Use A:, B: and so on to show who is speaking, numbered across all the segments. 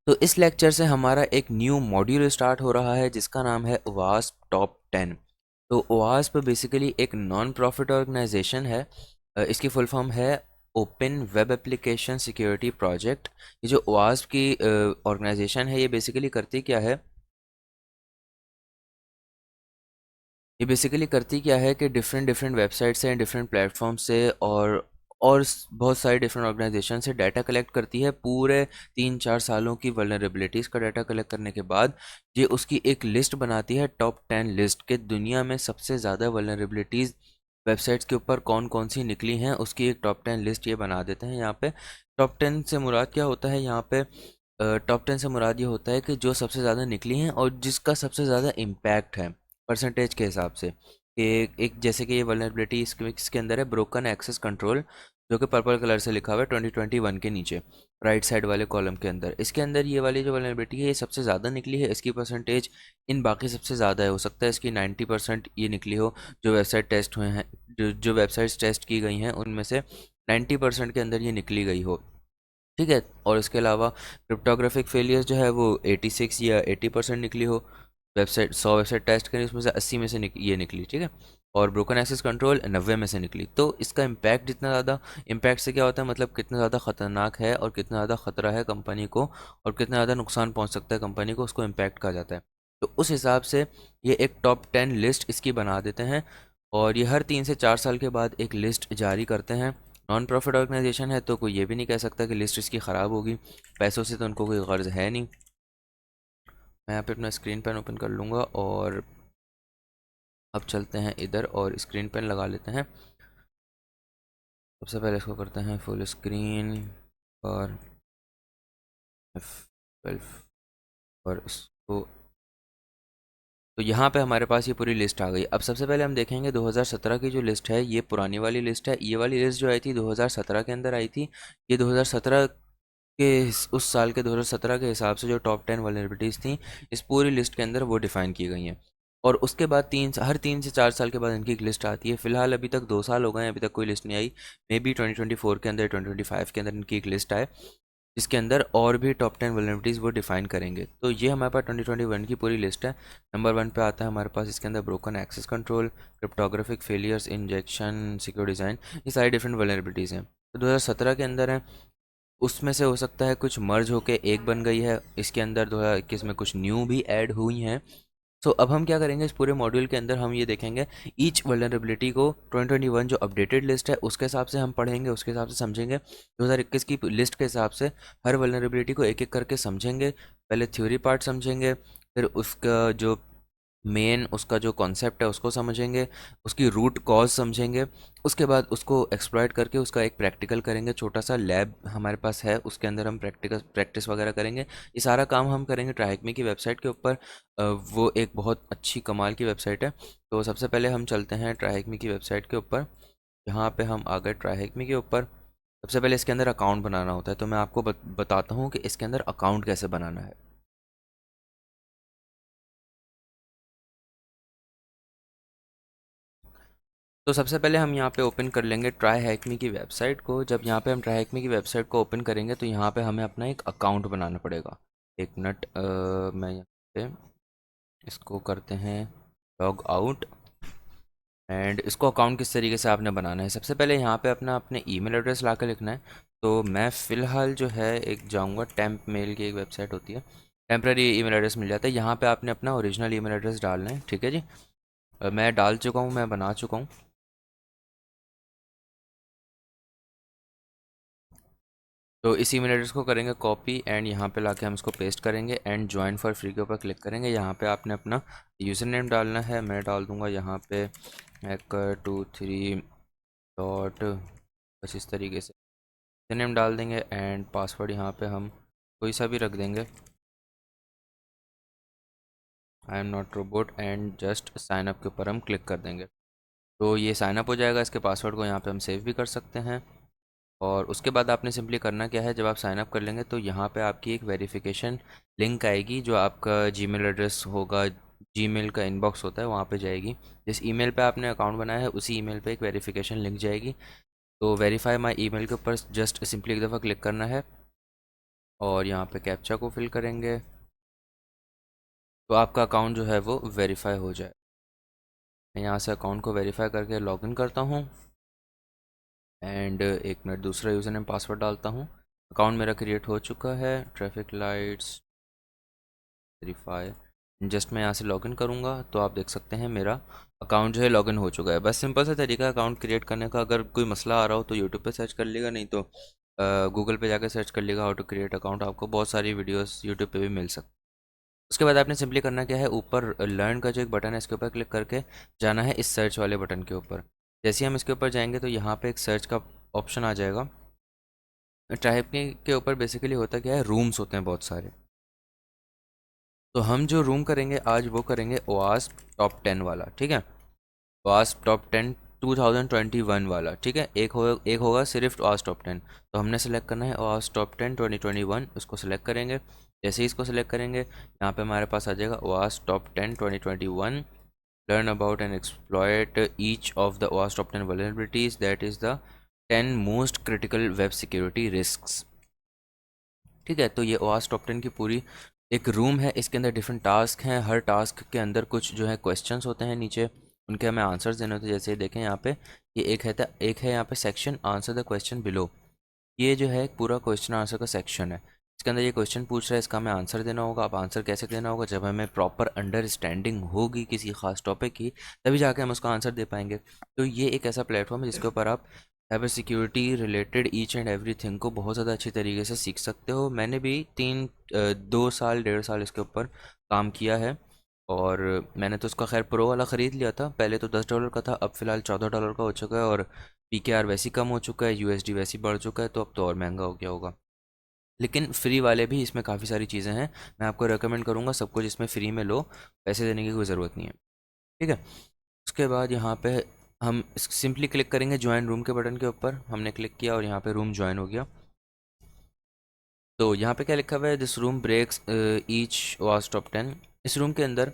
A: तो इस लेक्चर से हमारा एक न्यू मॉड्यूल स्टार्ट हो रहा है जिसका नाम है वास्प टॉप 10। तो वास्प बेसिकली एक नॉन प्रॉफिट ऑर्गेनाइजेशन है। इसकी फुल फॉर्म है open web application security project. ये जो वास्प की ऑर्गेनाइजेशन है ये बेसिकली करती क्या है, ये बेसिकली करती क्या है कि डिफरेंट डिफरेंट वेबसाइट से, डिफरेंट प्लेटफॉर्म से बहुत सारी डिफरेंट ऑर्गेनाइजेशन से डाटा कलेक्ट करती है। पूरे 3-4 सालों की वल्नरेबिलिटीज़ का डाटा कलेक्ट करने के बाद ये उसकी एक लिस्ट बनाती है, टॉप 10 लिस्ट के दुनिया में सबसे ज़्यादा वल्नरेबिलिटीज़ वेबसाइट्स के ऊपर कौन कौन सी निकली हैं उसकी एक टॉप 10 लिस्ट ये बना देते हैं। यहाँ पे टॉप 10 से मुराद क्या होता है, यहाँ पे टॉप 10 से मुराद ये होता है कि जो सबसे ज़्यादा निकली हैं और जिसका सबसे ज़्यादा इम्पैक्ट है परसेंटेज के हिसाब से। कि एक जैसे कि ये वल्नरेबिलिटी इसके अंदर है ब्रोकन एक्सेस कंट्रोल, जो कि पर्पल कलर से लिखा हुआ है 2021 के नीचे राइट साइड वाले कॉलम के अंदर। इसके अंदर ये वाली जो वल्नरेबिलिटी है ये सबसे ज़्यादा निकली है, इसकी परसेंटेज इन बाकी सबसे ज़्यादा है। हो सकता है इसकी 90% ये निकली हो। जो वेबसाइट टेस्ट हुए हैं, जो वेबसाइट्स टेस्ट की गई हैं उनमें से 90% के अंदर ये निकली गई हो। ठीक है। और इसके अलावा क्रिप्टोग्राफिक फेलियर्स जो है वो 86 या 80% निकली हो। वेबसाइट 100 वेबसाइट टेस्ट करी उसमें से 80 में से ये निकली। ठीक है। और ब्रोकन एक्सेस कंट्रोल 90 में से निकली। तो इसका इम्पैक्ट जितना ज़्यादा, इम्पैक्ट से क्या होता है मतलब कितना ज़्यादा ख़तरनाक है और कितना ज़्यादा ख़तरा है कंपनी को और कितना ज़्यादा नुकसान पहुंच सकता है कंपनी को, उसको इम्पैक्ट कहा जाता है। तो उस हिसाब से ये एक टॉप 10 लिस्ट इसकी बना देते हैं और ये हर 3 से 4 साल के बाद एक लिस्ट जारी करते हैं। नॉन प्रॉफिट ऑर्गेनाइजेशन है तो कोई ये भी नहीं कह सकता कि लिस्ट इसकी ख़राब होगी, पैसों से तो उनको कोई गर्ज है नहीं। मैं यहाँ पे अपना स्क्रीन पेन ओपन कर लूँगा और अब चलते हैं इधर और स्क्रीन पेन लगा लेते हैं। सबसे पहले इसको करते हैं फुल स्क्रीन और F12 और इसको। तो यहाँ पे हमारे पास ये पूरी लिस्ट आ गई। अब सबसे पहले हम देखेंगे 2017 की जो लिस्ट है, ये पुरानी वाली लिस्ट है। ये वाली लिस्ट जो आई थी 2017 के अंदर आई थी। ये 2017 के उस साल के 2017 के हिसाब से जो टॉप 10 वल्नरेबिलिटीज़ थी इस पूरी लिस्ट के अंदर वो डिफ़ाइन की गई हैं। और उसके बाद हर 3 से 4 साल के बाद इनकी एक लिस्ट आती है। फिलहाल अभी तक 2 साल हो गए हैं, अभी तक कोई लिस्ट नहीं आई। मे बी 2024 के अंदर, 2025 के अंदर इनकी एक लिस्ट आए जिसके अंदर और भी टॉप 10 वल्नरेबिलिटीज़ वो डिफाइन करेंगे। तो ये हमारे पास 2021 की पूरी लिस्ट है। नंबर 1 पे आता है हमारे पास इसके अंदर broken access control, cryptographic failures, injection, secure design, ये सारी डिफरेंट वल्नरेबिलिटीज़ हैं। तो 2017 के अंदर है, उसमें से हो सकता है कुछ मर्ज होके एक बन गई है। इसके अंदर 2021 में कुछ न्यू भी ऐड हुई हैं। सो अब हम क्या करेंगे, इस पूरे मॉड्यूल के अंदर हम ये देखेंगे ईच वल्नरेबिलिटी को 2021 जो अपडेटेड लिस्ट है उसके हिसाब से हम पढ़ेंगे, उसके हिसाब से समझेंगे। 2021 की लिस्ट के हिसाब से हर वल्नरेबिलिटी को एक एक करके समझेंगे। पहले थ्योरी पार्ट समझेंगे, फिर उसका जो मेन उसका जो कॉन्सेप्ट है उसको समझेंगे, उसकी रूट कॉज समझेंगे। उसके बाद उसको एक्सप्लॉयट करके उसका एक प्रैक्टिकल करेंगे। छोटा सा लैब हमारे पास है, उसके अंदर हम प्रैक्टिस वगैरह करेंगे। ये सारा काम हम करेंगे ट्राइकमी की वेबसाइट के ऊपर। वो एक बहुत अच्छी कमाल की वेबसाइट है। तो सबसे पहले हम चलते हैं ट्राइकमी की वेबसाइट के ऊपर। यहाँ पे हम आ गए ट्राइकमी के ऊपर। सबसे पहले इसके अंदर अकाउंट बनाना होता है, तो मैं आपको बताता हूँ कि इसके अंदर अकाउंट कैसे बनाना है। तो सबसे पहले हम यहाँ पे ओपन कर लेंगे ट्राई हैकमी की वेबसाइट को। जब यहाँ पे हम ट्राई हैकमी की वेबसाइट को ओपन करेंगे तो यहाँ पे हमें अपना एक अकाउंट बनाना पड़ेगा। एक मिनट, मैं यहाँ पे इसको करते हैं लॉग आउट। एंड इसको अकाउंट किस तरीके से आपने बनाना है, सबसे पहले यहाँ पे अपना अपने ईमेल एड्रेस ला कर लिखना है। तो मैं फ़िलहाल जो है एक जाऊँगा, टेम्प मेल की एक वेबसाइट होती है, टेम्प्रेरी ईमेल एड्रेस मिल जाता है। यहाँ पे आपने अपना ओरिजिनल ईमेल एड्रेस डालना है। ठीक है जी। मैं डाल चुका हूँ, मैं बना चुका हूँ। तो इस ईमेल एड्रेस को करेंगे कॉपी एंड यहाँ पे लाके हम इसको पेस्ट करेंगे एंड ज्वाइन फॉर फ्री के यूज़र क्लिक करेंगे। यहाँ पे आपने अपना यूज़र नेम डालना है। मैं डाल दूँगा यहाँ पे हैकर23 डॉट, बस इस तरीके से यूज़र नेम डाल देंगे एंड पासवर्ड यहाँ पे हम कोई सा भी रख देंगे, I am not robot, and just sign up के ऊपर हम क्लिक कर देंगे। तो ये साइन अप हो जाएगा। इसके पासवर्ड को यहाँ पे हम सेव भी कर सकते हैं। और उसके बाद आपने सिंपली करना क्या है, जब आप साइन अप कर लेंगे तो यहाँ पे आपकी एक वेरिफिकेशन लिंक आएगी जो आपका जीमेल एड्रेस होगा, जीमेल का इनबॉक्स होता है वहाँ पे जाएगी। जिस ईमेल पे आपने अकाउंट बनाया है उसी ईमेल पे एक वेरिफिकेशन लिंक जाएगी। तो वेरीफाई माई ईमेल के ऊपर जस्ट सिंपली एक दफ़ा क्लिक करना है और यहाँ पे कैप्चा को फिल करेंगे तो आपका अकाउंट जो है वो वेरीफाई हो जाए। मैं यहाँ से अकाउंट को वेरीफाई करके लॉगिन करता हूँ एंड एक मिनट दूसरा यूज़र नेम पासवर्ड डालता हूँ। अकाउंट मेरा क्रिएट हो चुका है। ट्रैफिक लाइट्स वेरीफाई, जस्ट मैं यहाँ से लॉगिन करूँगा तो आप देख सकते हैं मेरा अकाउंट जो है लॉगिन हो चुका है। बस सिंपल सा तरीका अकाउंट क्रिएट करने का। अगर कोई मसला आ रहा हो तो यूट्यूब पे सर्च कर लेगा, नहीं तो गूगल पे जाकर सर्च कर लेगा हाउ टू क्रिएट अकाउंट। आपको बहुत सारी वीडियोस यूट्यूब पे भी मिल सकती। उसके बाद आपने सिंपली करना क्या है, ऊपर लर्न का जो एक बटन है इसके ऊपर क्लिक करके जाना है इस सर्च वाले बटन के ऊपर। जैसे ही हम इसके ऊपर जाएंगे तो यहाँ पे एक सर्च का ऑप्शन आ जाएगा। ट्राइब के ऊपर बेसिकली होता क्या है, रूम्स होते हैं बहुत सारे। तो हम जो रूम करेंगे आज वो करेंगे ओआस टॉप 10 वाला, ठीक है। ओआस टॉप 10 2021 वाला, ठीक है। एक होगा सिर्फ ओआस टॉप 10। तो हमने सेलेक्ट करना है ओआस टॉप 10 2021, उसको सेलेक्ट करेंगे। जैसे ही इसको सेलेक्ट करेंगे यहाँ पे हमारे पास आ जाएगा ओआस top 10 2021, learn about and exploit each of the OWASP top 10 vulnerabilities, that is the 10 most critical web security risks। ठीक है, तो ये OWASP टॉप 10 की पूरी एक रूम है। इसके अंदर डिफरेंट टास्क हैं। हर टास्क के अंदर कुछ जो है क्वेश्चंस होते हैं नीचे, उनके हमें आंसर्स देने होते हैं। जैसे देखें यहाँ पे ये एक है यहाँ पे section answer the question below. ये जो है पूरा क्वेश्चन आंसर का सेक्शन है। इसके अंदर ये क्वेश्चन पूछ रहा है, इसका हमें आंसर देना होगा। अब आंसर कैसे देना होगा, जब हमें प्रॉपर अंडरस्टैंडिंग होगी किसी खास टॉपिक की तभी जाके हम उसका आंसर दे पाएंगे। तो ये एक ऐसा प्लेटफॉर्म है जिसके ऊपर आप cyber security related each and everything को बहुत ज़्यादा अच्छी तरीके से सीख सकते हो। मैंने भी 2 साल 1.5 साल इसके ऊपर काम किया है। और मैंने तो उसका खैर प्रो वाला ख़रीद लिया था। पहले तो $10 का था, अब फ़िलहाल $14 का हो चुका है। और पीकेआर वैसे ही कम हो चुका है, यूएसडी वैसे ही बढ़ चुका है, तो अब तो और महंगा हो गया होगा। लेकिन फ्री वाले भी इसमें काफ़ी सारी चीज़ें हैं। मैं आपको रेकमेंड करूँगा सब कुछ इसमें फ्री में लो, पैसे देने की कोई ज़रूरत नहीं है, ठीक है। उसके बाद यहाँ पे हम सिंपली क्लिक करेंगे ज्वाइन रूम के बटन के ऊपर। हमने क्लिक किया और यहाँ पे रूम ज्वाइन हो गया। तो यहाँ पे क्या लिखा हुआ है, this room breaks each was top 10। इस रूम के अंदर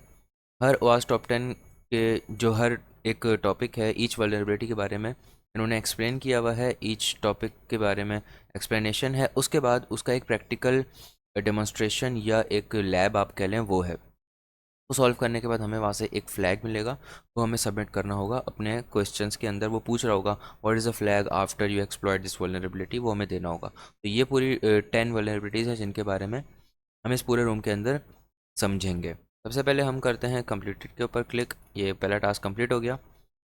A: हर वाज टॉप 10 के जो हर एक टॉपिक है ईच वल्नरेबिलिटी के बारे में इन्होंने एक्सप्लेन किया हुआ है। ईच टॉपिक के बारे में एक्सप्लेनेशन है, उसके बाद उसका एक प्रैक्टिकल डेमोन्स्ट्रेशन या एक लैब आप कह लें वो है। वो सॉल्व करने के बाद हमें वहाँ से एक फ़्लैग मिलेगा, वो हमें सबमिट करना होगा अपने क्वेश्चंस के अंदर। वो पूछ रहा होगा what is a flag after you exploit this vulnerability, वो हमें देना होगा। तो ये पूरी 10 वल्नरेबिलिटीज़ हैं जिनके बारे में हम इस पूरे रूम के अंदर समझेंगे। सबसे पहले हम करते हैं कंप्लीटेड के ऊपर क्लिक। ये पहला टास्क कंप्लीट हो गया।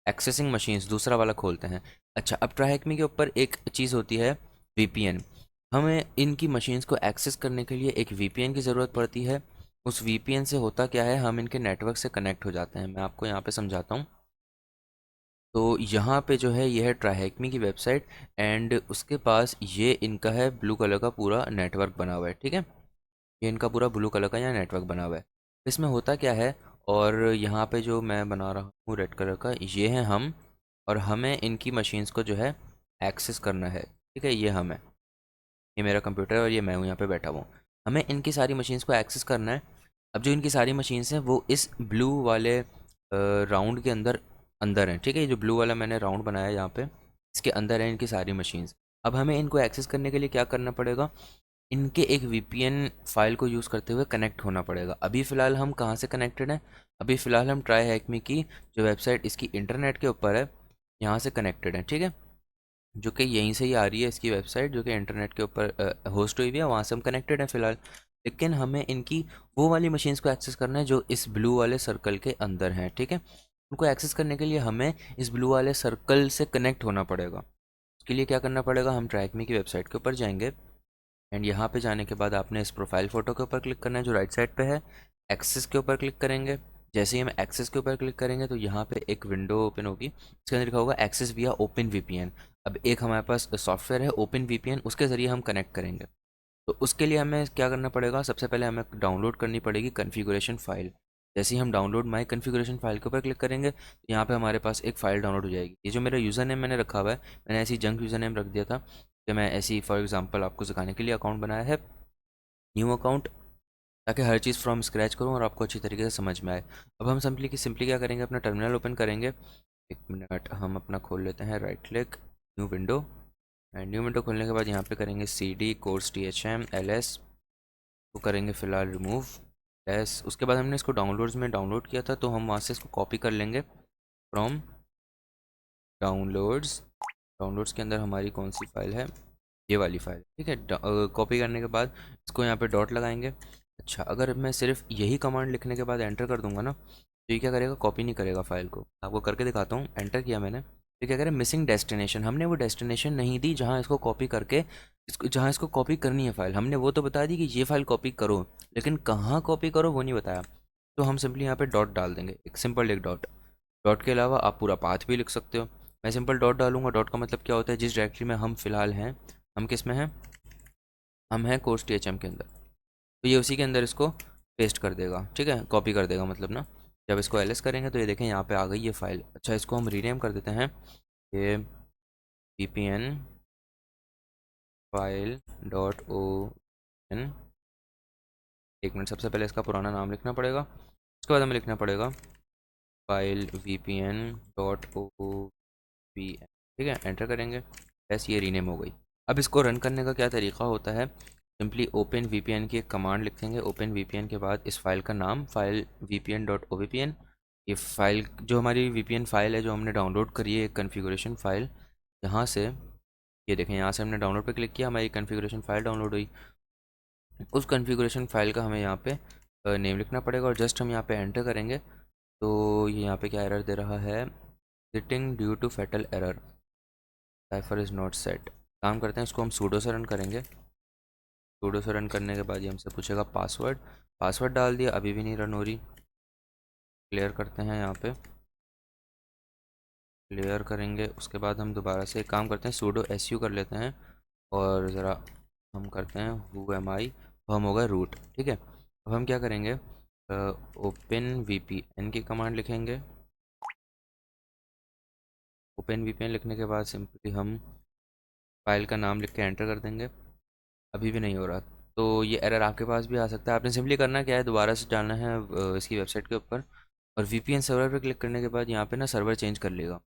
A: एक्सेसिंग मशीन्स दूसरा वाला खोलते हैं। अच्छा, अब ट्राई के ऊपर एक चीज़ होती है वीपीएन। हमें इनकी मशीन्स को एक्सेस करने के लिए एक वीपीएन की ज़रूरत पड़ती है। उस वीपीएन से होता क्या है, हम इनके नेटवर्क से कनेक्ट हो जाते हैं। मैं आपको यहाँ पे समझाता हूँ। तो यहाँ पे जो है ये है ट्राई की वेबसाइट एंड उसके पास ये इनका है ब्लू कलर का पूरा नेटवर्क बना हुआ है, ठीक है। ये इनका पूरा ब्लू कलर का यहाँ नेटवर्क बना हुआ है। इसमें होता क्या है, और यहाँ पे जो मैं बना रहा हूँ रेड कलर का, ये है हम। और हमें इनकी मशीन्स को जो है एक्सेस करना है, ठीक है। ये हम है, ये मेरा कंप्यूटर है और ये मैं हूँ यहाँ पे बैठा हुआ हूँ। हमें इनकी सारी मशीन्स को एक्सेस करना है। अब जो इनकी सारी मशीन्स हैं वो इस ब्लू वाले राउंड के अंदर अंदर हैं, ठीक है। ये जो ब्लू वाला मैंने राउंड बनाया है यहाँ पे, इसके अंदर है इनकी सारी मशीन्स। अब हमें इनको एक्सेस करने के लिए क्या करना पड़ेगा, इनके एक वीपीएन फाइल को यूज़ करते हुए कनेक्ट होना पड़ेगा। अभी फ़िलहाल हम कहाँ से कनेक्टेड हैं, अभी फ़िलहाल हम ट्राई हैकमी की जो वेबसाइट इसकी इंटरनेट के ऊपर है यहाँ से कनेक्टेड है, ठीक है। जो कि यहीं से ही आ रही है इसकी वेबसाइट, जो कि इंटरनेट के ऊपर होस्ट हुई हुई है, वहाँ से हम कनेक्टेड हैं फ़िलहाल। लेकिन हमें इनकी वो वाली मशीन्स को एक्सेस करना है जो इस ब्लू वाले सर्कल के अंदर हैं, ठीक है। उनको एक्सेस करने के लिए हमें इस ब्लू वाले सर्कल से कनेक्ट होना पड़ेगा। उसके लिए क्या करना पड़ेगा, हम ट्रैकमी की वेबसाइट के ऊपर जाएंगे एंड यहाँ पे जाने के बाद आपने इस प्रोफाइल फ़ोटो के ऊपर क्लिक करना है जो राइट साइड पे है। एक्सेस के ऊपर क्लिक करेंगे। जैसे ही हम एक्सेस के ऊपर क्लिक करेंगे तो यहाँ पे एक विंडो ओपन होगी, इसके अंदर लिखा होगा एक्सेस विया ओपन वीपीएन। अब एक हमारे पास सॉफ्टवेयर है ओपन वीपीएन, उसके ज़रिए हम कनेक्ट करेंगे। तो उसके लिए हमें क्या करना पड़ेगा, सबसे पहले हमें डाउनलोड करनी पड़ेगी कन्फिगरेशन फ़ाइल। जैसे ही हम डाउनलोड माई कन्फिगरेशन फ़ाइल के ऊपर क्लिक करेंगे तो यहाँ पे हमारे पास एक फ़ाइल डाउनलोड हो जाएगी। ये जो मेरा यूज़र नेम मैंने रखा हुआ है, मैंने ऐसी जंक यूज़र नेम रख दिया था कि मैं ऐसी फॉर एग्जांपल आपको सिखाने के लिए अकाउंट बनाया है, न्यू अकाउंट, ताकि हर चीज़ फ्रॉम स्क्रैच करूँ और आपको अच्छी तरीके से समझ में आए। अब हम सिंपली क्या करेंगे, अपना टर्मिनल ओपन करेंगे। एक मिनट, हम अपना खोल लेते हैं right click new window. And new window खोलने के बाद यहाँ पे करेंगे cd course thm ls तो करेंगे फ़िलहाल रिमूव एस। उसके बाद हमने इसको डाउनलोड्स में डाउनलोड किया था, तो हम वहाँ से इसको कॉपी कर लेंगे फ्रॉम डाउनलोड्स। डाउनलोड्स के अंदर हमारी कौन सी फ़ाइल है, ये वाली फ़ाइल, ठीक है। कॉपी करने के बाद इसको यहाँ पे डॉट लगाएंगे। अच्छा, अगर मैं सिर्फ यही कमांड लिखने के बाद एंटर कर दूंगा ना, तो ये क्या करेगा, कॉपी नहीं करेगा फाइल को। आपको करके दिखाता हूँ। एंटर किया मैंने, तो क्या करें, मिसिंग डेस्टिनेशन। हमने वो डेस्टिनेशन नहीं दी जहाँ इसको कॉपी करके, जहाँ इसको कॉपी करनी है फाइल, हमने वो तो बता दी कि ये फाइल कॉपी करो, लेकिन कहाँ कॉपी करो वो नहीं बताया। तो हम सिंपली यहाँ पे डॉट डाल देंगे, एक सिंपल एक डॉट। डॉट के अलावा आप पूरा पाथ भी लिख सकते हो। मैं सिंपल डॉट डालूंगा। डॉट का मतलब क्या होता है, जिस डायरेक्टरी में हम फिलहाल हैं, हम किस में हैं, हम हैं कोर्स THM के अंदर, तो ये उसी के अंदर इसको पेस्ट कर देगा, ठीक है, कॉपी कर देगा मतलब ना। जब इसको एलएस करेंगे तो ये देखें यहाँ पे आ गई ये फाइल। अच्छा, इसको हम रीनेम कर देते हैं, ये VPN file dot O N. एक मिनट, सबसे पहले इसका पुराना नाम लिखना पड़ेगा, उसके बाद हमें लिखना पड़ेगा file VPN dot O P N, ठीक है। एंटर करेंगे, बस ये रीनेम हो गई। अब इसको रन करने का क्या तरीका होता है, सिंपली ओपन VPN की एक कमांड लिखेंगे। ओपन VPN के बाद इस फाइल का नाम, फाइल VPN.ovpn, ये फाइल जो हमारी VPN फाइल है जो हमने डाउनलोड करी है, एक कन्फिगरेशन फाइल। यहाँ से ये देखें, यहाँ से हमने डाउनलोड पे क्लिक किया, हमारी कन्फिगरेशन फाइल डाउनलोड हुई। उस कन्फिगरेशन फाइल का हमें यहाँ पे नेम लिखना पड़ेगा, और जस्ट हम यहाँ पे एंटर करेंगे तो ये यहाँ पे क्या एरर दे रहा है, sitting due to fatal error, cipher is not set. काम करते हैं, इसको हम सूडो से रन करेंगे। सूडो से रन करने के बाद ये हमसे पूछेगा पासवर्ड। पासवर्ड डाल दिया, अभी भी नहीं रन हो रही। क्लियर करते हैं, यहाँ पे क्लियर करेंगे। उसके बाद हम दोबारा से एक काम करते हैं, सूडो SU कर लेते हैं, और ज़रा हम करते हैं हु एम आई, तो हम होगा रूट, ठीक है। अब हम क्या करेंगे, ओपन VPN की कमांड लिखेंगे। ओपन VPN लिखने के बाद सिंपली हम फाइल का नाम लिख के एंटर कर देंगे। अभी भी नहीं हो रहा, तो ये एरर आपके पास भी आ सकता है। आपने सिंपली करना क्या है, दोबारा से जाना है इसकी वेबसाइट के ऊपर, और VPN सर्वर पे क्लिक करने के बाद यहाँ पे ना सर्वर चेंज कर लेगा।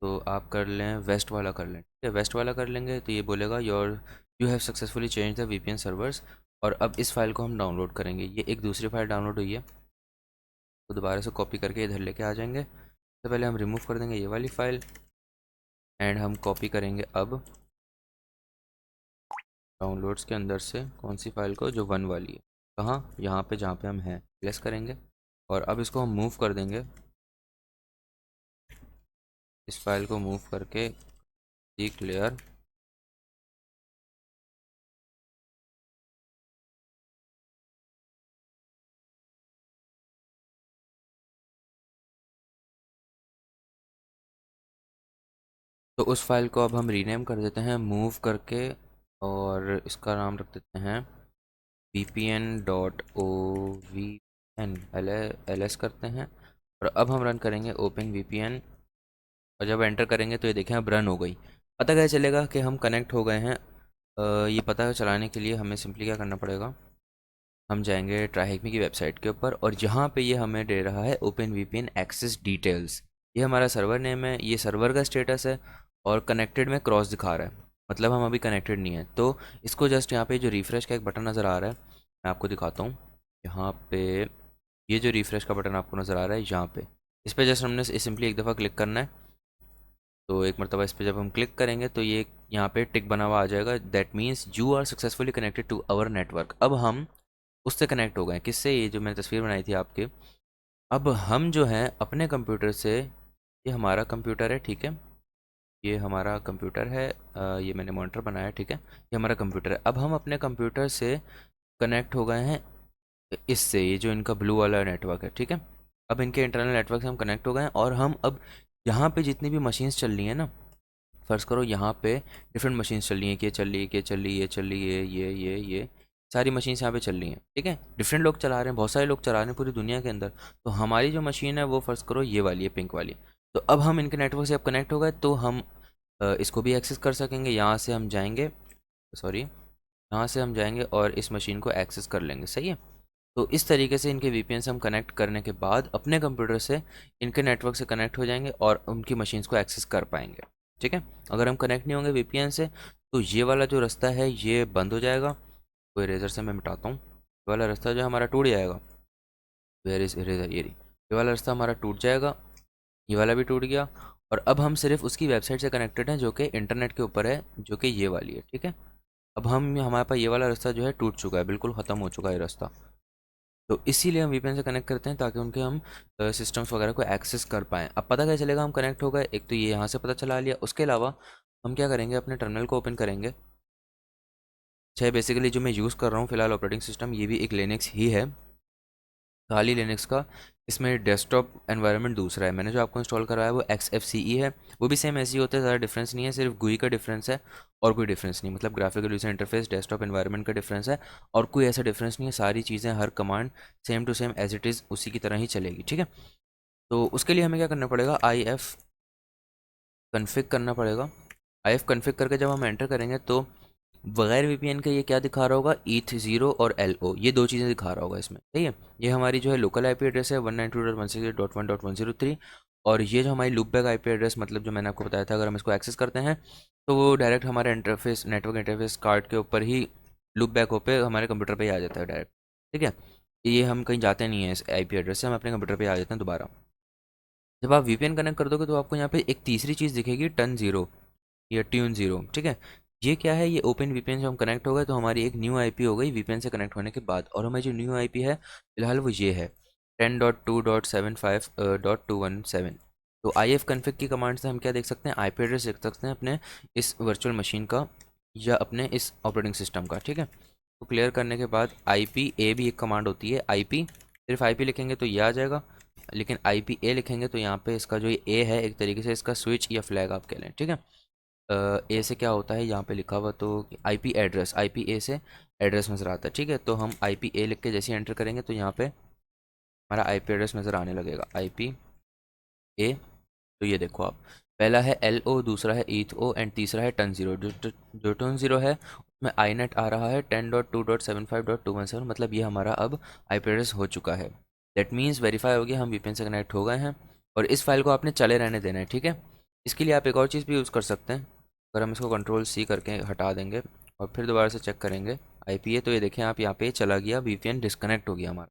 A: तो आप कर लें वेस्ट वाला कर लें, ठीक है। वेस्ट वाला कर लेंगे तो ये बोलेगा your you have successfully change the VPN servers. और अब इस फाइल को हम डाउनलोड करेंगे। ये एक दूसरी फाइल डाउनलोड हुई है, तो दोबारा से कॉपी करके इधर लेके आ जाएंगे। तो पहले हम रिमूव कर देंगे ये वाली फ़ाइल, एंड हम कॉपी करेंगे अब डाउनलोड्स के अंदर से कौन सी फ़ाइल को, जो 1 वाली है। कहाँ, यहाँ पे जहाँ पे हम हैं, प्लेस करेंगे। और अब इसको हम मूव कर देंगे, इस फाइल को मूव करके क्लियर। तो उस फाइल को अब हम रीनेम कर देते हैं मूव करके, और इसका नाम रख देते हैं VPN.ovn, ls करते हैं। और अब हम रन करेंगे ओपन VPN, और जब एंटर करेंगे तो ये देखें अब रन हो गई। पता कैसे चलेगा कि हम कनेक्ट हो गए हैं, ये पता चलाने के लिए हमें सिंपली क्या करना पड़ेगा, हम जाएंगे ट्राइहेकमी की वेबसाइट के ऊपर, और जहाँ पे ये हमें दे रहा है ओपन VPN एक्सेस डिटेल्स, ये हमारा सर्वर नेम है, ये सर्वर का स्टेटस है, और कनेक्टेड में क्रॉस दिखा रहा है, मतलब हम अभी कनेक्टेड नहीं है। तो इसको जस्ट यहाँ पे जो रिफ़्रेश का एक बटन नज़र आ रहा है, मैं आपको दिखाता हूँ। यहाँ पे ये जो रिफ़्रेश का बटन आपको नज़र आ रहा है, यहाँ पे इस पर जस्ट हमने सिंपली एक दफ़ा क्लिक करना है। तो एक मरतबा इस पर जब हम क्लिक करेंगे तो ये यहाँ पे टिक बना हुआ आ जाएगा, that means you are successfully connected to our network. अब हम उससे कनेक्ट हो गए, किससे, ये जो मैंने तस्वीर बनाई थी आपके। अब हम जो हैं अपने कंप्यूटर से, ये हमारा कंप्यूटर है, ठीक है, ये हमारा कंप्यूटर है, ये मैंने मॉनिटर बनाया है, ठीक है, ये हमारा कंप्यूटर है। अब हम अपने कंप्यूटर से कनेक्ट हो गए हैं इससे, ये जो इनका ब्लू वाला नेटवर्क है, ठीक है। अब इनके इंटरनल नेटवर्क से हम कनेक्ट हो गए हैं, और हम अब यहाँ पे जितनी भी मशीन्स चल रही हैं ना, फ़र्ज़ करो यहाँ पे डिफरेंट मशीन्स चल रही हैं, कि ये चल रही है, कि ये चल रही है, ये चल रही है, ये सारी मशीन्स यहाँ पे चल रही हैं, ठीक है। डिफरेंट लोग चला रहे हैं, बहुत सारे लोग चला रहे हैं पूरी दुनिया के अंदर। तो हमारी जो मशीन है वो फ़र्ज़ करो ये वाली है, पिंक वाली। तो अब हम इनके नेटवर्क से अब कनेक्ट हो गए, तो हम इसको भी एक्सेस कर सकेंगे। यहाँ से हम जाएंगे, सॉरी, यहाँ से हम जाएंगे और इस मशीन को एक्सेस कर लेंगे, सही है। तो इस तरीके से इनके VPN से हम कनेक्ट करने के बाद अपने कंप्यूटर से इनके नेटवर्क से कनेक्ट हो जाएंगे, और उनकी मशीन्स को एक्सेस कर पाएंगे, ठीक है। अगर हम कनेक्ट नहीं होंगे VPN से, तो ये वाला जो रास्ता है ये बंद हो जाएगा। कोई रेजर से मैं मिटाता हूँ। वाला रास्ता जो हमारा टूट जाएगा। वेयर इज इरेजर, ये वाला रास्ता हमारा टूट जाएगा, ये वाला भी टूट गया। और अब हम सिर्फ उसकी वेबसाइट से कनेक्टेड हैं जो कि इंटरनेट के ऊपर है, जो कि ये वाली है, ठीक है। अब हम हमारे पास ये वाला रास्ता जो है टूट चुका है, बिल्कुल ख़त्म हो चुका है रास्ता। तो इसीलिए हम वीपीएन से कनेक्ट करते हैं ताकि उनके हम सिस्टम्स वगैरह को एक्सेस कर पाएँ। अब पता कैसे चलेगा हम कनेक्ट हो गए, एक तो ये यहाँ से पता चला लिया, उसके अलावा हम क्या करेंगे, अपने टर्मिनल को ओपन करेंगे। चाहे बेसिकली जो मैं यूज़ कर रहा हूँ फिलहाल ऑपरेटिंग सिस्टम, ये भी एक लिनक्स ही है, खाली लिनक्स का। इसमें डेस्कटॉप एनवायरनमेंट दूसरा है, मैंने जो आपको इंस्टॉल कराया है वो XFCE है। वो भी सेम ऐसे ही होता है, ज़्यादा डिफरेंस नहीं है, सिर्फ GUI का डिफरेंस है और कोई डिफरेंस नहीं, मतलब graphical user interface desktop environment का डिफरेंस है और कोई ऐसा डिफरेंस नहीं है। सारी चीज़ें, हर command same to same as it is उसी की तरह ही चलेगी, ठीक है। तो उसके लिए हमें क्या करना पड़ेगा, IF कन्फिग करना पड़ेगा। IF कन्फिग करके जब हम एंटर करेंगे तो बगैर VPN के ये क्या दिखा रहा होगा, ETH0 और LO, ये दो चीज़ें दिखा रहा होगा इसमें, सही है। ये हमारी जो है लोकल IP एड्रेस है 192.168.1.103। और ये जो हमारी लूप बैक IP एड्रेस, मतलब जो मैंने आपको बताया था, अगर हम इसको एक्सेस करते हैं तो वो डायरेक्ट हमारे इंटरफेस, नेटवर्क इंटरफेस कार्ड के ऊपर ही लूप बैक होकर हमारे कंप्यूटर पे ही आ जाता है डायरेक्ट, ठीक है। ये हम कहीं जाते नहीं है इस IP एड्रेस से, हम अपने कंप्यूटर पे आ जाते हैं दोबारा। जब आप VPN कनेक्ट कर दोगे तो आपको यहाँ पे एक तीसरी चीज़ दिखेगी, टन जीरो या ट्यून जीरो, ठीक है। ये क्या है, ये ओपन VPN से हम कनेक्ट हो गए तो हमारी एक न्यू IP हो गई VPN से कनेक्ट होने के बाद। और हमारी जो न्यू IP है फिलहाल वो ये है 10.2.75.217। तो IF config की कमांड से हम क्या देख सकते हैं, IP एड्रेस देख सकते हैं अपने इस वर्चुअल मशीन का या अपने इस ऑपरेटिंग सिस्टम का, ठीक है। तो क्लियर करने के बाद IPA भी एक कमांड होती है, IP सिर्फ IP लिखेंगे तो ये आ जाएगा, लेकिन IPA लिखेंगे तो यहाँ पे इसका जो ये A है एक तरीके से इसका स्विच या फ्लैग आप कह लें, ठीक है। ए से क्या होता है यहाँ पे लिखा हुआ, तो IP एड्रेस, IP A से एड्रेस नज़र आता है, ठीक है। तो हम IPA लिख के जैसे एंटर करेंगे तो यहाँ पे हमारा IP एड्रेस नज़र आने लगेगा, IPA। तो ये देखो आप, पहला है LO, दूसरा है ETHO एंड तीसरा है टन जीरो। जो टन जीरो है उसमें INET आ रहा है 10.2.75.217, मतलब ये हमारा अब IP एड्रेस हो चुका है। दैट मीन्स वेरीफाई हो गया, हम VPN से कनेक्ट हो गए हैं। और इस फाइल को आपने चले रहने देना है, ठीक है। इसके लिए आप एक और चीज़ भी यूज़ कर सकते हैं, अगर हम इसको Ctrl+C करके हटा देंगे और फिर दोबारा से चेक करेंगे IPA, तो ये देखें आप, यहाँ पे चला गया, VPN डिस्कनेक्ट हो गया हमारा।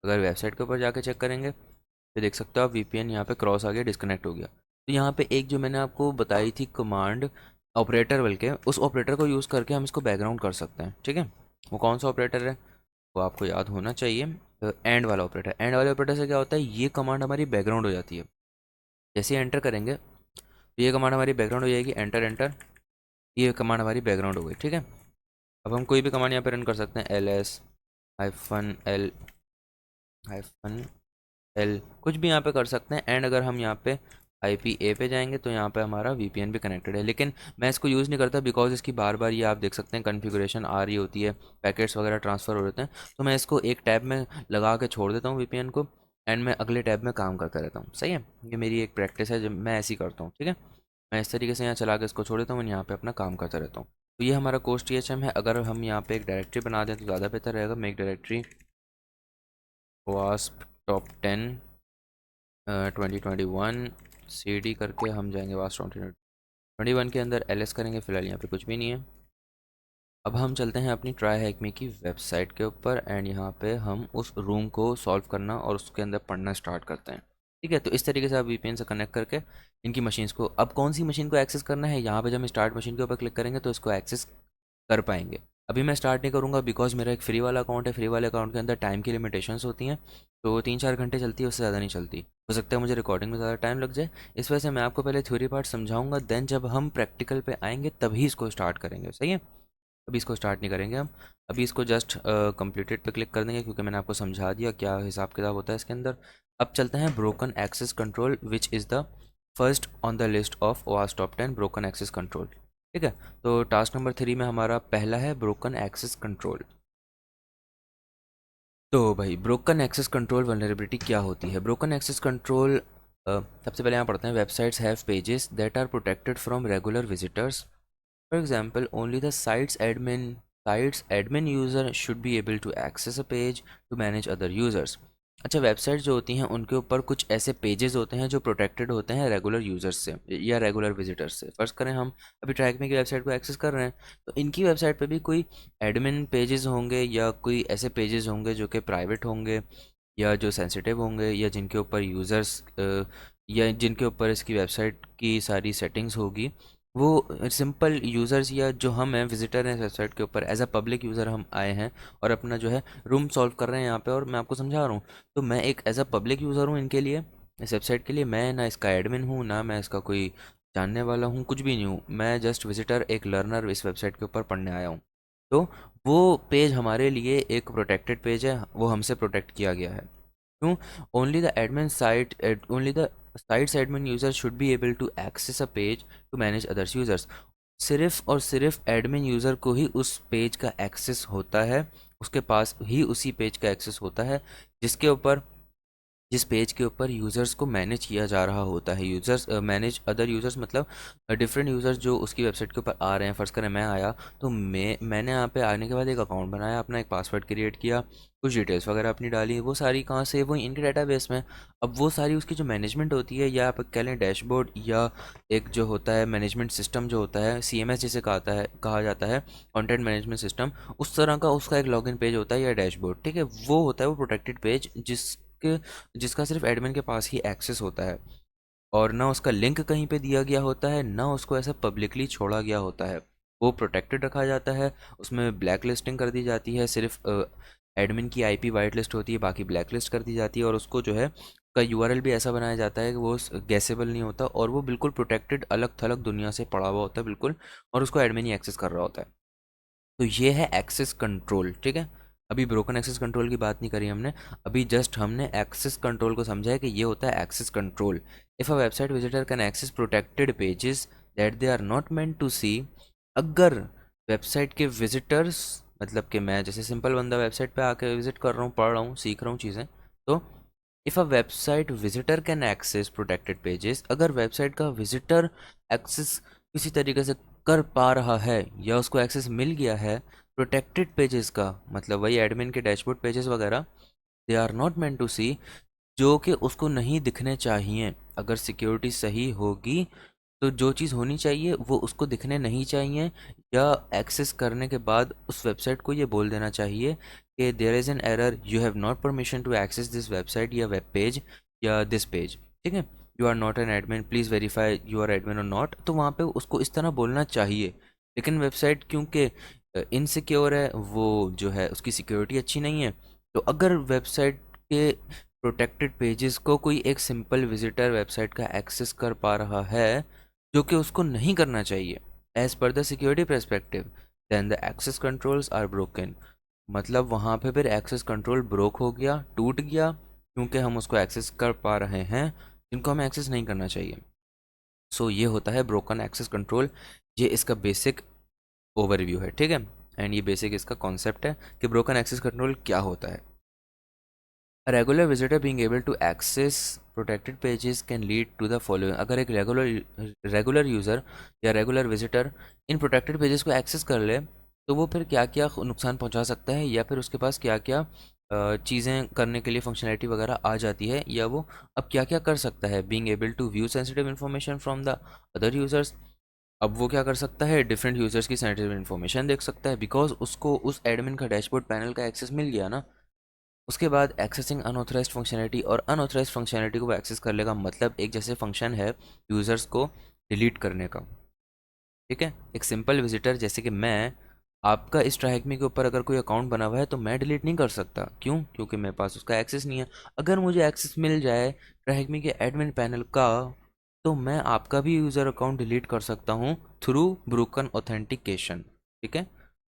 A: अगर वेबसाइट के ऊपर जाके चेक करेंगे तो देख सकते हो आप, VPN यहाँ पे क्रॉस आ गया, डिस्कनेक्ट हो गया। तो यहाँ पे एक जो मैंने आपको बताई थी कमांड, ऑपरेटर, बल्कि उस ऑपरेटर को यूज़ करके हम इसको बैकग्राउंड कर सकते हैं, ठीक है। वो कौन सा ऑपरेटर है वो आपको याद होना चाहिए, एंड वाला ऑपरेटर। एंड वाले ऑपरेटर से क्या होता है, ये कमांड हमारी बैकग्राउंड हो जाती है। जैसे ही एंटर करेंगे तो ये कमांड हमारी बैकग्राउंड हो जाएगी, एंटर एंटर, ये कमांड हमारी बैकग्राउंड हो गई, ठीक है। अब हम कोई भी कमांड यहाँ पे रन कर सकते हैं, LS-L-L, कुछ भी यहाँ पे कर सकते हैं। एंड अगर हम यहाँ पे IPA पे जाएंगे तो यहाँ पे हमारा VPN भी कनेक्टेड है, लेकिन मैं इसको यूज़ नहीं करता बिकॉज इसकी बार बार ये आप देख सकते हैं कॉन्फ़िगरेशन आ रही होती है, पैकेट्स वगैरह ट्रांसफ़र हो रहे हैं। तो मैं इसको एक टैब में लगा के छोड़ देता हूँ VPN को, एंड मैं अगले टैब में काम करता रहता हूँ, सही है। ये मेरी एक प्रैक्टिस है, जब मैं ऐसे ही करता हूँ, ठीक है। मैं इस तरीके से यहाँ चला के इसको छोड़ देता हूँ, यहाँ पे अपना काम करता रहता हूँ। तो ये हमारा कोर्स THM है। अगर हम यहाँ पे एक डायरेक्टरी बना दें तो ज़्यादा बेहतर रहेगा। मैं एक डायरेक्टरी वास्प टॉप 10 2021 CD करके हम जाएंगे वास्प 2021 के अंदर LS करेंगे, फिलहाल यहाँ पे कुछ भी नहीं है। अब हम चलते हैं अपनी ट्राई हैक मी की वेबसाइट के ऊपर, एंड यहाँ पे हम उस रूम को सॉल्व करना और उसके अंदर पढ़ना स्टार्ट करते हैं, ठीक है। तो इस तरीके से आप VPN से कनेक्ट करके इनकी मशीन्स को, अब कौन सी मशीन को एक्सेस करना है, यहाँ पे जब हम स्टार्ट मशीन के ऊपर क्लिक करेंगे तो इसको एक्सेस कर पाएंगे। अभी मैं स्टार्ट नहीं करूँगा बिकॉज मेरा एक फ्री वाला अकाउंट है, फ्री वाले अकाउंट के अंदर टाइम की लिमिटेशंस होती हैं, तो 3-4 घंटे चलती है, उससे ज़्यादा नहीं चलती। हो सकता है मुझे रिकॉर्डिंग में ज़्यादा टाइम लग जाए, इस वजह से मैं आपको पहले थ्योरी पार्ट समझाऊंगा, देन जब हम प्रैक्टिकल पे आएंगे तभी इसको स्टार्ट करेंगे, सही है। अभी इसको स्टार्ट नहीं करेंगे हम, अभी इसको जस्ट कंप्लीटेड पे क्लिक कर देंगे क्योंकि मैंने आपको समझा दिया क्या हिसाब किताब होता है इसके अंदर। अब चलते हैं broken access control, which is the first on the list of वास्ट टॉप 10 ब्रोकन एक्सेस कंट्रोल, ठीक है। तो टास्क नंबर 3 में हमारा पहला है ब्रोकन एक्सेस कंट्रोल। तो भाई ब्रोकन एक्सेस कंट्रोल वल्नरेबिलिटी क्या होती है, ब्रोकन एक्सेस कंट्रोल, सबसे पहले यहाँ पढ़ते हैं, websites have pages that are protected from regular visitors. For example, only the site's admin user should be able to access a page to manage other users. अच्छा, website जो होती हैं उनके ऊपर कुछ ऐसे पेजेस होते हैं जो प्रोटेक्टेड होते हैं रेगुलर यूज़र्स से या रेगुलर विजिटर्स से। फ़र्ज़ करें हम अभी ट्रैकमी की वेबसाइट को एक्सेस कर रहे हैं, तो इनकी वेबसाइट पे भी कोई एडमिन पेजेस होंगे या कोई ऐसे पेजेस होंगे जो कि प्राइवेट होंगे या जो सेंसिटिव होंगे या जिनके ऊपर यूज़र्स या जिनके ऊपर इसकी वेबसाइट की सारी सेटिंग्स होगी। वो सिंपल यूज़र्स या जो हम हैं विजिटर हैं वेबसाइट के ऊपर एज अ पब्लिक यूज़र हम आए हैं और अपना जो है रूम सॉल्व कर रहे हैं यहाँ पे, और मैं आपको समझा रहा हूँ। तो मैं एक एज अ पब्लिक यूज़र हूँ इनके लिए, इस वेबसाइट के लिए। मैं ना इसका एडमिन हूँ, ना मैं इसका कोई जानने वाला हूँ, कुछ भी नहीं हूँ। मैं जस्ट विजिटर, एक लर्नर इस वेबसाइट के ऊपर पढ़ने आया हूँ। तो वो पेज हमारे लिए एक प्रोटेक्टेड पेज है, वो हमसे प्रोटेक्ट किया गया है। क्यों? Only the site's admin user should be able to access a page to manage others users. सिर्फ और सिर्फ एडमिन यूज़र को ही उस पेज का एक्सेस होता है, उसके पास ही उसी पेज का एक्सेस होता है जिसके ऊपर जिस पेज के ऊपर यूज़र्स को मैनेज किया जा रहा होता है। यूज़र्स मैनेज अदर यूज़र्स मतलब डिफरेंट यूज़र्स जो उसकी वेबसाइट के ऊपर आ रहे हैं। फ़र्ज़ करें मैं आया, तो मैंने यहाँ पे आने के बाद एक अकाउंट बनाया, अपना एक पासवर्ड क्रिएट किया, कुछ डिटेल्स वगैरह अपनी डाली, वो सारी कहाँ से, वो इनके डेटाबेस में। अब वो सारी उसकी जो मैनेजमेंट होती है, या आप कह लें डैशबोर्ड, या एक जो होता है मैनेजमेंट सिस्टम जो होता है, CMS जिसे कहा जाता है, कंटेंट मैनेजमेंट सिस्टम, उस तरह का उसका एक लॉगिन पेज होता है या डैशबोर्ड, ठीक है। वो होता है वो प्रोटेक्टेड पेज जिसका सिर्फ एडमिन के पास ही एक्सेस होता है, और ना उसका लिंक कहीं पे दिया गया होता है, ना उसको ऐसा पब्लिकली छोड़ा गया होता है। वो प्रोटेक्टेड रखा जाता है, उसमें ब्लैक लिस्टिंग कर दी जाती है, सिर्फ एडमिन की IP वाइट लिस्ट होती है, बाकी ब्लैक लिस्ट कर दी जाती है, और उसको जो है का URL भी ऐसा बनाया जाता है कि वो गैसेबल नहीं होता, और वो बिल्कुल प्रोटेक्टेड अलग थलग दुनिया से पड़ा हुआ होता है बिल्कुल, और उसको एडमिन ही एक्सेस कर रहा होता है। तो ये है एक्सेस कंट्रोल, ठीक है। अभी ब्रोकन एक्सेस कंट्रोल की बात नहीं करी हमने, अभी जस्ट हमने एक्सेस कंट्रोल को समझा है कि ये होता है access control. If a website visitor can access protected pages that they are not meant to see. अगर वेबसाइट के विजिटर्स, मतलब कि मैं जैसे सिंपल बंदा वेबसाइट पे आके विजिट कर रहा हूँ, पढ़ रहा हूँ, सीख रहा हूँ चीज़ें, तो if a website visitor can access protected pages, अगर वेबसाइट का विजिटर एक्सेस किसी तरीके से कर पा रहा है या उसको एक्सेस मिल गया है प्रोटेक्टेड पेजेस का, मतलब वही एडमिन के डैशबोर्ड पेजेस वगैरह, they are not meant to see, जो कि उसको नहीं दिखने चाहिए। अगर सिक्योरिटी सही होगी तो जो चीज़ होनी चाहिए वो उसको दिखने नहीं चाहिए, या एक्सेस करने के बाद उस वेबसाइट को ये बोल देना चाहिए कि there is an error, you have not permission to access this website या वेब पेज या दिस पेज, ठीक है। You are not an admin, please verify you are admin और नॉट, तो वहाँ पे उसको इस तरह बोलना चाहिए। लेकिन वेबसाइट क्योंकि इनसिक्योर है, वो जो है उसकी सिक्योरिटी अच्छी नहीं है, तो अगर वेबसाइट के प्रोटेक्टेड पेजेस को कोई एक सिंपल विजिटर वेबसाइट का एक्सेस कर पा रहा है, जो कि उसको नहीं करना चाहिए as per the security perspective, then the access controls are broken. मतलब वहाँ पे फिर एक्सेस कंट्रोल ब्रोक हो गया, टूट गया, क्योंकि हम उसको एक्सेस कर पा रहे हैं जिनको हमें एक्सेस नहीं करना चाहिए। सो ये होता है ब्रोकन एक्सेस कंट्रोल। ये इसका बेसिक ओवरव्यू है, ठीक है। एंड ये बेसिक इसका कॉन्सेप्ट है कि ब्रोकन एक्सेस कंट्रोल क्या होता है। A regular visitor being able to access protected pages can lead to the following। अगर एक रेगुलर यूज़र या रेगुलर विजिटर इन प्रोटेक्टेड पेजेस को एक्सेस कर ले, तो वो फिर क्या क्या नुकसान पहुंचा सकता है, या फिर उसके पास क्या क्या चीज़ें करने के लिए फंक्शनैलिटी वगैरह आ जाती है, या वो अब क्या क्या कर सकता है। Being able to view sensitive information from the other users, अब वो क्या कर सकता है, डिफरेंट यूज़र्स की सेंसिटिव इन्फॉर्मेशन देख सकता है, बिकॉज उसको उस एडमिन का डैशबोर्ड पैनल का एक्सेस मिल गया ना। उसके बाद एक्सेसिंग अनऑथराइज्ड फंक्शनैलिटी, और अनऑथराइज्ड फंक्शनैलिटी को एक्सेस कर लेगा, मतलब एक जैसे फंक्शन है यूज़र्स को डिलीट करने का, ठीक है। एक सिंपल विजिटर जैसे कि मैं, आपका इस ट्रैकमी के ऊपर अगर कोई अकाउंट बना हुआ है तो मैं डिलीट नहीं कर सकता। क्यों? क्योंकि मेरे पास उसका एक्सेस नहीं है। अगर मुझे एक्सेस मिल जाए ट्रैकमी के एडमिन पैनल का, तो मैं आपका भी यूज़र अकाउंट डिलीट कर सकता हूँ थ्रू ब्रोकन ऑथेंटिकेशन, ठीक है।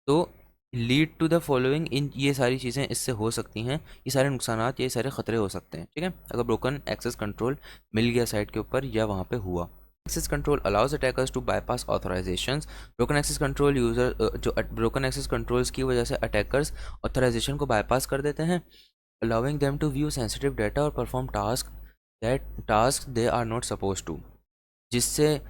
A: तो लीड टू द फॉलोइंग, इन ये सारी चीज़ें इससे हो सकती हैं, ये सारे नुकसानात, ये सारे ख़तरे हो सकते हैं, ठीक है, अगर ब्रोकन एक्सेस कंट्रोल मिल गया साइट के ऊपर या वहाँ पे हुआ। Access control allows attackers to bypass authorisations. Broken access control user जो ब्रोकन एक्सेस कंट्रोल्स की वजह से अटैकर्स ऑथराइजेशन को बाईपास कर देते हैं, allowing them to view sensitive data और perform task they are not suppose to, जिससे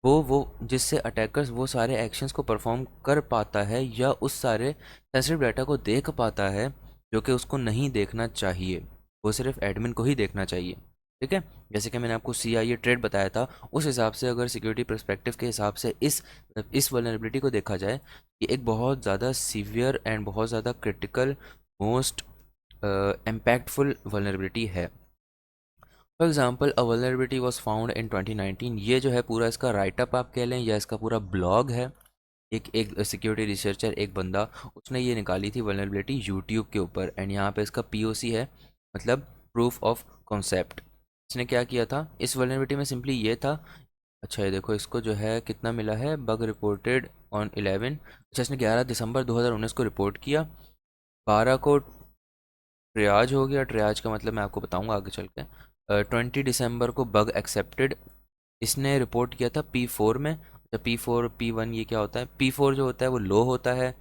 A: वो जिससे अटैकर्स वो सारे एक्शंस को परफॉर्म कर पाता है, या उस सारे सेंसिटिव डाटा को देख पाता है जो कि उसको नहीं देखना चाहिए। वो सिर्फ एडमिन को ही देखना चाहिए। ठीक है, जैसे कि मैंने आपको CIA ट्रेड बताया था, उस हिसाब से अगर सिक्योरिटी पर्सपेक्टिव के हिसाब से इस वल्नरेबिलिटी को देखा जाए, ये एक बहुत ज़्यादा सीवियर एंड बहुत ज़्यादा क्रिटिकल, मोस्ट इम्पैक्टफुल वल्नरेबिलिटी है। For example, a vulnerability was found in 2019। ये जो है पूरा इसका राइटअप आप कह लें या इसका पूरा ब्लॉग है। एक एक सिक्योरिटी रिसर्चर, एक बंदा, उसने ये निकाली थी वल्नरेबिलिटी यूट्यूब के ऊपर, एंड यहाँ पे इसका POC है, मतलब प्रूफ ऑफ कॉन्सेप्ट। इसने क्या किया था इस वल्नरेबिलिटी में, सिंपली ये था। अच्छा, ये देखो, इसको जो है कितना मिला है, बग रिपोर्टेड ऑन 11। अच्छा, इसने 11 दिसंबर 2019 को रिपोर्ट किया, 12 को ट्रियाज हो गया। ट्रियाज का मतलब मैं आपको बताऊंगा आगे चल के। 20 दिसंबर को बग एक्सेप्टेड, इसने रिपोर्ट किया था P4 में। अच्छा, P4 P1 ये क्या होता है, P4 जो होता है वो लो होता है,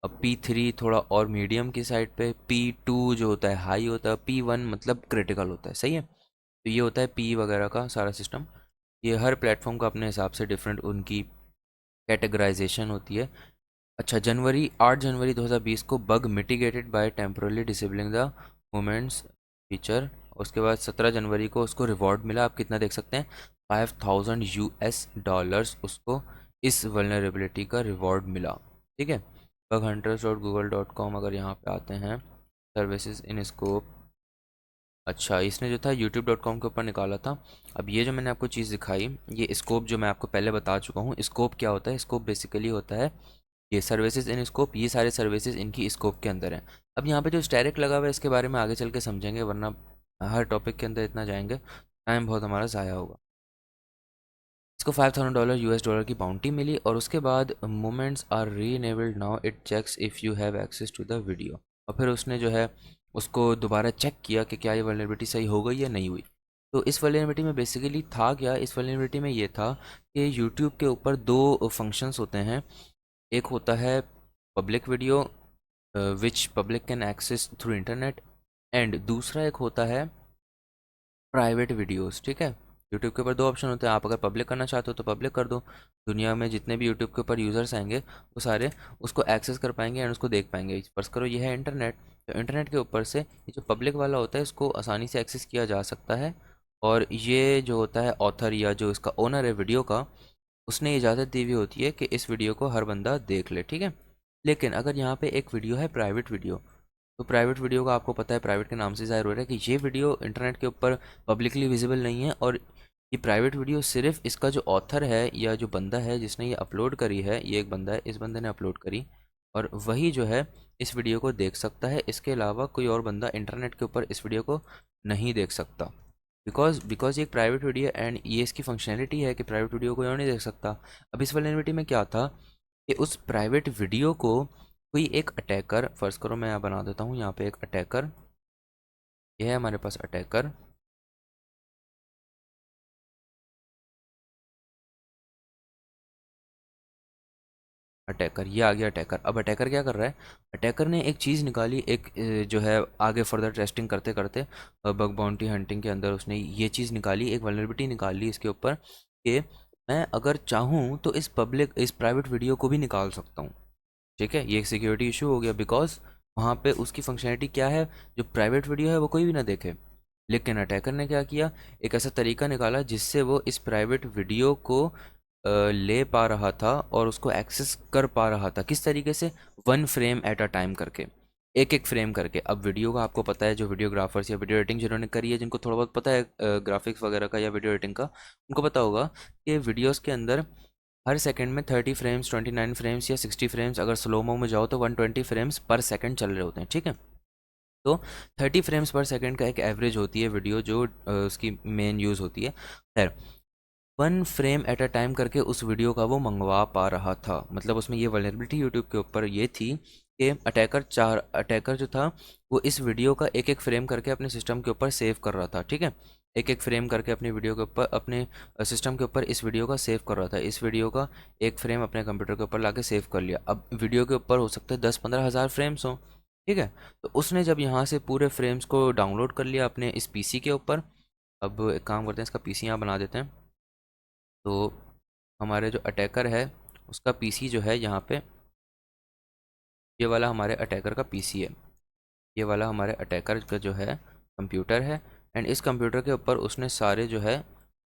A: अब P3 थोड़ा और मीडियम की साइड पे, P2 जो होता है हाई होता है, P1 मतलब क्रिटिकल होता है। सही है, तो ये होता है P वगैरह का सारा सिस्टम। ये हर प्लेटफॉर्म का अपने हिसाब से डिफरेंट उनकी कैटेगराइजेशन होती है। अच्छा, 8 जनवरी 2020 को bug mitigated by temporarily disabling the moments feature. उसके बाद 17 जनवरी को उसको रिवॉर्ड मिला, आप कितना देख सकते हैं, $5000 उसको इस वल्नरेबिलिटी का रिवॉर्ड मिला। ठीक है, bughunters.google.com अगर यहाँ पे आते हैं, सर्विसेज इन स्कोप। अच्छा, इसने जो था youtube.com के ऊपर निकाला था। अब ये जो मैंने आपको चीज़ दिखाई, ये स्कोप जो मैं आपको पहले बता चुका हूँ, स्कोप क्या होता है, स्कोप बेसिकली होता है ये सर्विसेज इन स्कोप, ये सारे सर्विसेज इनकी स्कोप के अंदर हैं। अब यहाँ पे जो स्टैरिक लगा हुआ है इसके बारे में आगे चल के समझेंगे, वरना हर टॉपिक के अंदर इतना जाएंगे टाइम बहुत हमारा ज़ाया होगा। इसको $5000 की बाउंटी मिली, और उसके बाद moments are reenabled now, it checks if you have access to the video. और फिर उसने जो है उसको दोबारा चेक किया कि क्या ये वल्नरेबिलिटी सही हो गई या नहीं हुई। तो इस वल्नरेबिलिटी में बेसिकली था क्या, इस वल्नरेबिलिटी में ये था कि यूट्यूब के ऊपर दो फंक्शंस होते हैं। एक होता है public video, which public can access through internet, and दूसरा एक होता है प्राइवेट वीडियोस। ठीक है, यूट्यूब के ऊपर दो ऑप्शन होते हैं, आप अगर पब्लिक करना चाहते हो तो पब्लिक कर दो, दुनिया में जितने भी यूट्यूब के ऊपर यूज़र्स आएंगे वो सारे उसको एक्सेस कर पाएंगे एंड उसको देख पाएंगे। फर्ज करो ये है इंटरनेट, तो इंटरनेट के ऊपर से ये जो पब्लिक वाला होता है इसको आसानी से एक्सेस किया जा सकता है, और ये जो होता है ऑथर या जो इसका ओनर है वीडियो का, उसने इजाज़त दी हुई होती है कि इस वीडियो को हर बंदा देख ले। ठीक है, लेकिन अगर यहाँ पे एक वीडियो है प्राइवेट वीडियो, तो प्राइवेट वीडियो का आपको पता है, प्राइवेट के नाम से ज़ाहिर हो रहा है कि ये वीडियो इंटरनेट के ऊपर पब्लिकली विजिबल नहीं है, और ये प्राइवेट वीडियो सिर्फ इसका जो ऑथर है या जो बंदा है जिसने ये अपलोड करी है, ये एक बंदा है, इस बंदे ने अपलोड करी, और वही जो है इस वीडियो को देख सकता है। इसके अलावा कोई और बंदा इंटरनेट के ऊपर इस वीडियो को नहीं देख सकता, बिकॉज ये एक प्राइवेट वीडियो एंड ये इसकी फंक्शनैलिटी है कि प्राइवेट वीडियो कोई और नहीं देख सकता। अब इस वल्नरेबिलिटी में क्या था कि उस प्राइवेट वीडियो को कोई एक अटैकर, फर्ज करो मैं यहाँ बना देता हूँ, यहाँ पे एक अटैकर, ये है हमारे पास अटैकर। अटैकर, ये आ गया अटैकर। अब अटैकर क्या कर रहा है, अटैकर ने एक चीज़ निकाली, एक जो है आगे फर्दर टेस्टिंग करते करते बग बाउंटी हंटिंग के अंदर उसने ये चीज़ निकाली, एक वल्नरेबिलिटी निकाली इसके ऊपर कि मैं अगर चाहूँ तो इस प्राइवेट वीडियो को भी निकाल सकता हूँ। ठीक है, ये एक सिक्योरिटी इशू हो गया, बिकॉज वहाँ पे उसकी फंक्शनैलिटी क्या है, जो प्राइवेट वीडियो है वो कोई भी ना देखे। लेकिन अटैकर ने क्या किया, एक ऐसा तरीका निकाला जिससे वो इस प्राइवेट वीडियो को ले पा रहा था और उसको एक्सेस कर पा रहा था। किस तरीके से, 1 फ्रेम एट अ टाइम करके, एक एक फ्रेम करके। अब वीडियो का आपको पता है, जो वीडियोग्राफर्स या वीडियो एडिटिंग जिन्होंने करी है, जिनको थोड़ा बहुत पता है ग्राफिक्स वगैरह का या वीडियो एडिटिंग का, उनको पता होगा कि वीडियोस के अंदर हर सेकंड में 30 फ्रेम्स, 29 फ्रेम्स या 60 फ्रेम्स, अगर स्लो मो में जाओ तो 120 फ्रेम्स पर सेकंड चल रहे होते हैं। ठीक है, तो 30 फ्रेम्स पर सेकंड का एक एवरेज होती है वीडियो जो उसकी मेन यूज़ होती है। खैर, 1 फ्रेम एट अ टाइम करके उस वीडियो का वो मंगवा पा रहा था। मतलब उसमें ये वल्नरेबिलिटी यूट्यूब के ऊपर ये थी कि अटैकर जो था वो इस वीडियो का एक एक फ्रेम करके अपने सिस्टम के ऊपर सेव कर रहा था। ठीक है, एक एक फ्रेम करके अपनी वीडियो के ऊपर, अपने सिस्टम के ऊपर इस वीडियो का सेव कर रहा था। इस वीडियो का एक फ्रेम अपने कंप्यूटर के ऊपर लाके सेव कर लिया। अब वीडियो के ऊपर हो सकते हैं 10-15 हज़ार फ्रेम्स हों। ठीक है, तो उसने जब यहाँ से पूरे फ्रेम्स को डाउनलोड कर लिया अपने इस PC के ऊपर। अब एक काम करते हैं, इसका PC यहाँ बना देते हैं। तो हमारे जो अटैकर है उसका PC जो है यहाँ पे, ये वाला हमारे अटैकर का PC है, ये वाला हमारे अटैकर का जो है कंप्यूटर है, एंड इस कंप्यूटर के ऊपर उसने सारे जो है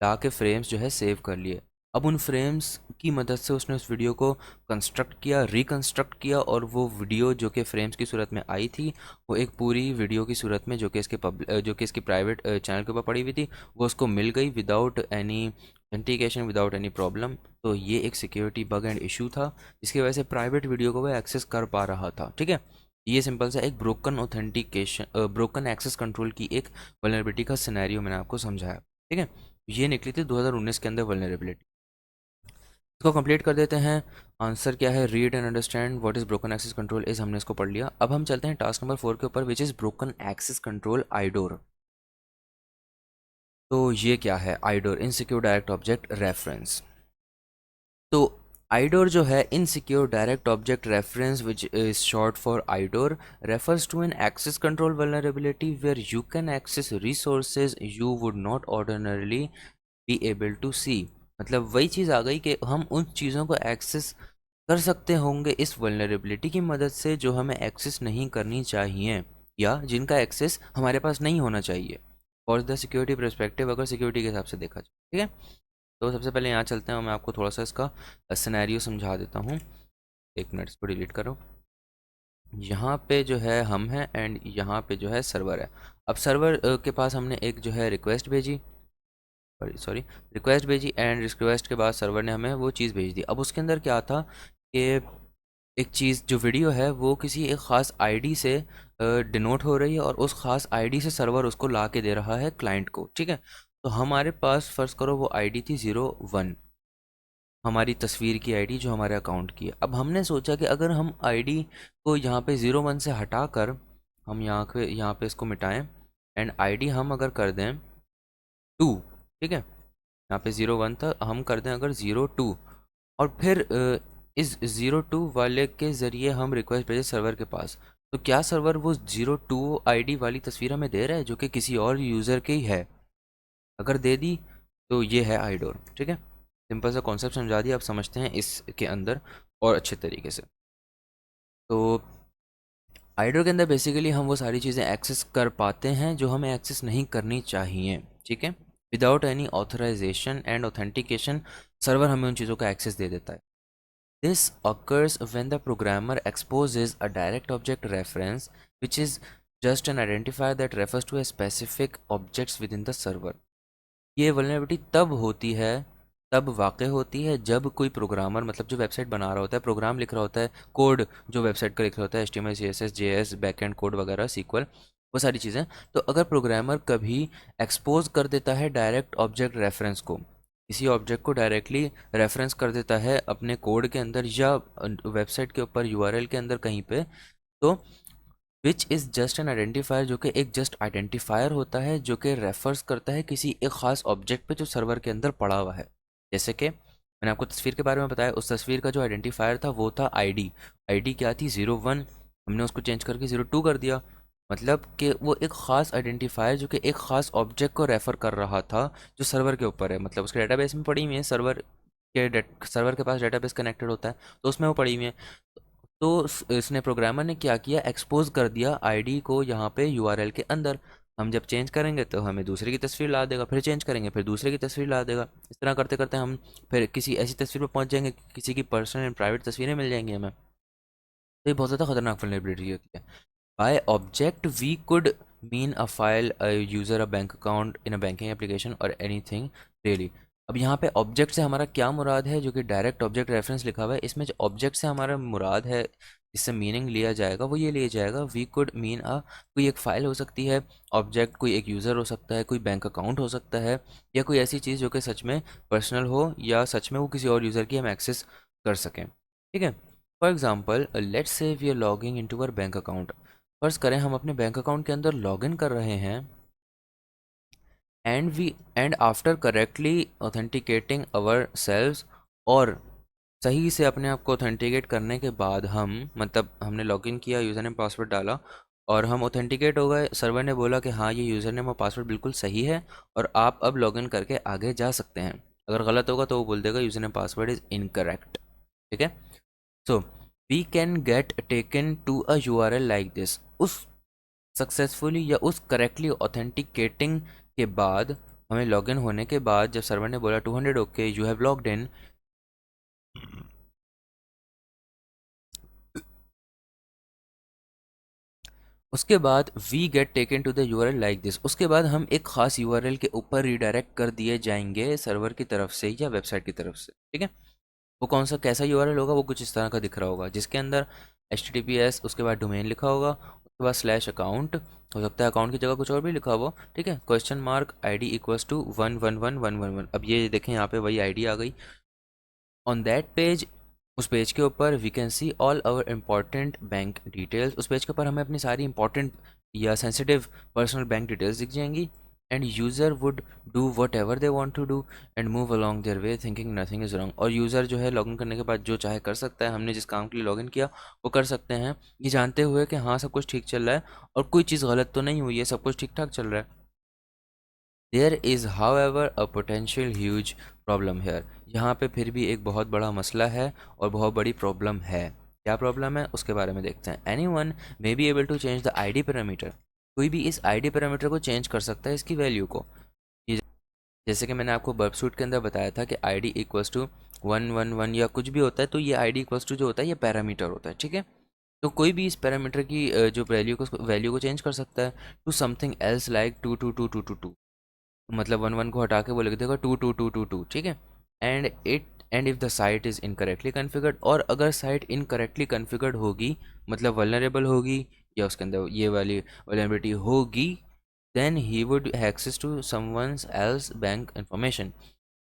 A: ला के फ्रेम्स जो है सेव कर लिए। अब उन फ्रेम्स की मदद से उसने उस वीडियो को कंस्ट्रक्ट किया, रिकंस्ट्रक्ट किया, और वो वीडियो जो कि फ्रेम्स की सूरत में आई थी, वो एक पूरी वीडियो की सूरत में जो कि इसके प्राइवेट चैनल के ऊपर पड़ी हुई थी, वो उसको मिल गई without any authentication, without any problem. तो ये एक सिक्योरिटी बग एंड इशू था, जिसकी वजह से प्राइवेट वीडियो को वो एक्सेस कर पा रहा था। ठीक है, ये सिंपल सा एक broken authentication, broken access control की एक वल्नरेबिलिटी का सिनेरियो मैंने आपको समझाया। ठीक है, ये निकली थी 2019 के अंदर वल्नरेबिलिटी। इसको कंप्लीट कर देते हैं। आंसर क्या है, read and understand what is broken access control is, हमने इसको पढ़ लिया। अब हम चलते हैं टास्क नंबर 4 के ऊपर, which is broken access control IDOR. तो ये क्या है IDOR, insecure direct object reference. तो IDOR जो है, insecure direct object reference, which is short for IDOR, refers to an access control vulnerability where you can access resources you would not ordinarily be able to see। मतलब वही चीज़ आ गई कि हम उन चीज़ों को एक्सेस कर सकते होंगे इस वल्नरेबिलिटी की मदद से जो हमें एक्सेस नहीं करनी चाहिए, या जिनका एक्सेस हमारे पास नहीं होना चाहिए फॉर द सिक्योरिटी परस्पेक्टिव, अगर सिक्योरिटी के हिसाब से देखा जाए। ठीक है, तो सबसे पहले यहाँ चलते हैं और मैं आपको थोड़ा सा इसका सिनेरियो समझा देता हूँ। एक मिनट, इसको डिलीट करो। यहाँ पे जो है हम हैं, एंड यहाँ पे जो है सर्वर है। अब सर्वर के पास हमने एक जो है रिक्वेस्ट भेजी, सॉरी रिक्वेस्ट भेजी, एंड रिक्वेस्ट के बाद सर्वर ने हमें वो चीज़ भेज दी। अब उसके अंदर क्या था कि एक चीज़ जो वीडियो है वो किसी एक ख़ास आईडी से डिनोट हो रही है, और उस ख़ास आईडी से सर्वर उसको ला के दे रहा है क्लाइंट को। ठीक है, तो हमारे पास फ़र्ज़ करो वो आईडी थी 01, हमारी तस्वीर की आईडी जो हमारे अकाउंट की है। अब हमने सोचा कि अगर हम आईडी को यहाँ पे 01 से हटा कर हम यहाँ पे इसको मिटाएं, एंड आईडी हम अगर कर दें 2, ठीक है, यहाँ पे 01 था, हम कर दें अगर 02, और फिर इस 02 वाले के ज़रिए हम रिक्वेस्ट भेजें सर्वर के पास, तो क्या सर्वर वो 02 आईडी वाली तस्वीर हमें दे रहा है जो कि किसी और यूज़र की है? अगर दे दी तो ये है आईडोर। ठीक है, सिंपल सा कॉन्सेप्ट समझा दिया, आप समझते हैं इसके अंदर और अच्छे तरीके से। तो आईडोर के अंदर बेसिकली हम वो सारी चीज़ें एक्सेस कर पाते हैं जो हमें एक्सेस नहीं करनी चाहिए। ठीक है, without any authorisation and authentication server हमें उन चीज़ों का एक्सेस दे देता है। This occurs when the programmer exposes a direct object reference, which is just an identifier that refers to a specific objects within the server। ये vulnerability तब होती है, तब वाक़ होती है जब कोई प्रोग्रामर, मतलब जो वेबसाइट बना रहा होता है, प्रोग्राम लिख रहा होता है, कोड जो वेबसाइट का लिख रहा होता है, HTML CSS JS backend code वगैरह SQL, वो सारी चीज़ें। तो अगर प्रोग्रामर कभी एक्सपोज कर देता है डायरेक्ट ऑब्जेक्ट रेफरेंस को, किसी ऑब्जेक्ट को डायरेक्टली रेफरेंस कर देता है अपने कोड के अंदर या वेबसाइट के ऊपर URL के अंदर कहीं पे, तो which is just an identifier, जो कि एक जस्ट आइडेंटिफायर होता है जो कि रेफर्स करता है किसी एक ख़ास ऑब्जेक्ट पे जो सर्वर के अंदर पड़ा हुआ है। जैसे कि मैंने आपको तस्वीर के बारे में बताया, उस तस्वीर का जो आइडेंटिफायर था वो था आईडी। आईडी क्या थी 01, हमने उसको चेंज करके 02 कर दिया। मतलब कि वो एक ख़ास आइडेंटिफायर जो कि एक ख़ास ऑब्जेक्ट को रेफ़र कर रहा था जो सर्वर के ऊपर है, मतलब उसके डेटाबेस में पड़ी हुई है, सर्वर के पास डेटाबेस कनेक्टेड होता है तो उसमें वो पड़ी हुई है। तो इसने प्रोग्रामर ने क्या किया, एक्सपोज कर दिया आईडी को यहाँ पे यूआरएल के अंदर। हम जब चेंज करेंगे तो हमें दूसरे की तस्वीर ला देगा, फिर चेंज करेंगे फिर दूसरे की तस्वीर ला देगा। इस तरह करते करते हम फिर किसी ऐसी तस्वीर पर पहुँच जाएंगे, किसी की पर्सनल एंड प्राइवेट तस्वीरें मिल जाएंगी हमें। तो ये बहुत ज़्यादा खतरनाक वल्नरेबिलिटी होती है। By object we could mean a file, a user, a bank account in a banking application और एनीथिंग रियली। अब यहाँ पे ऑब्जेक्ट से हमारा क्या मुराद है, जो कि डायरेक्ट ऑब्जेक्ट रेफरेंस लिखा हुआ है, इसमें जो ऑब्जेक्ट से हमारा मुराद है, इससे मीनिंग लिया जाएगा, वो ये लिया जाएगा वी कुड मीन अ, कोई एक फ़ाइल हो सकती है, ऑब्जेक्ट कोई एक यूज़र हो सकता है, कोई बैंक अकाउंट हो सकता है, या कोई ऐसी चीज़ जो कि सच में पर्सनल हो या सच में वो किसी और यूज़र की हम एक्सेस कर सकें। ठीक है, for example let's say we are logging into our bank account. फ़र्ज़ करें हम अपने बैंक अकाउंट के अंदर लॉगिन कर रहे हैं, and after correctly authenticating our selves, और सही से अपने आप को ऑथेंटिकेट करने के बाद हम, मतलब हमने लॉगिन किया, यूज़र नेम पासवर्ड डाला और हम ऑथेंटिकेट हो गए, सर्वर ने बोला कि हाँ ये यूज़र नेम और पासवर्ड बिल्कुल सही है और आप अब लॉगिन करके आगे जा सकते हैं। अगर गलत होगा तो वो बोल देगा username password is incorrect. ठीक है, so we can get taken to a URL like this. उस सक्सेसफुली या उस करेक्टली ऑथेंटिकेटिंग के बाद, हमें लॉगिन होने के बाद जब सर्वर ने बोला 200 okay you have logged in, उसके बाद we get taken to the URL like this. उसके बाद हम एक खास यूआरएल के ऊपर रिडायरेक्ट कर दिए जाएंगे सर्वर की तरफ से या वेबसाइट की तरफ से, ठीक है। वो कौन सा कैसा यूआरएल होगा, वो कुछ इस तरह का दिख रहा होगा जिसके अंदर HTTPS उसके बाद डोमेन लिखा होगा, उसके बाद स्लैश अकाउंट, हो सकता है अकाउंट की जगह कुछ और भी लिखा हुआ, ठीक है, question mark ID equals to 111111। अब ये देखें यहाँ पे वही ID आ गई ऑन दैट पेज। उस पेज के ऊपर we can see all our important bank details. उस पेज के ऊपर हमें अपनी सारी इंपॉर्टेंट या सेंसिटिव पर्सनल बैंक डिटेल्स दिख जाएंगी। And user would do whatever they want to do and move along their way thinking nothing is wrong. और यूज़र जो है लॉगिन करने के बाद जो चाहे कर सकता है, हमने जिस काम के लिए लॉगिन किया वो कर सकते हैं, ये जानते हुए कि हाँ सब कुछ ठीक चल रहा है और कोई चीज़ गलत तो नहीं हुई है, सब कुछ ठीक ठाक चल रहा है। There is however a potential huge problem here. यहाँ पे फिर भी एक बहुत बड़ा मसला है और बहुत बड़ी प्रॉब्लम है। क्या प्रॉब्लम है उसके बारे में देखते हैं। Anyone may be able to change the ID parameter. कोई भी इस ID पैरामीटर को चेंज कर सकता है, इसकी वैल्यू को। ये जैसे कि मैंने आपको बर्ब सूट के अंदर बताया था कि ID इक्वल्स टू 111 या कुछ भी होता है, तो ये ID इक्वल्स टू जो होता है ये पैरामीटर होता है, ठीक है। तो कोई भी इस पैरामीटर की जो वैल्यू को चेंज कर सकता है टू समथिंग एल्स लाइक 2222222। मतलब 11 को हटा के वो लिख देगा 22222, ठीक है। And if the site is incorrectly configured, और अगर साइट इनकरेक्टली कन्फिगर्ड होगी, मतलब वल्नरेबल होगी या उसके अंदर ये वाली वल्नरेबिलिटी होगी, then he would access to someone's else bank information.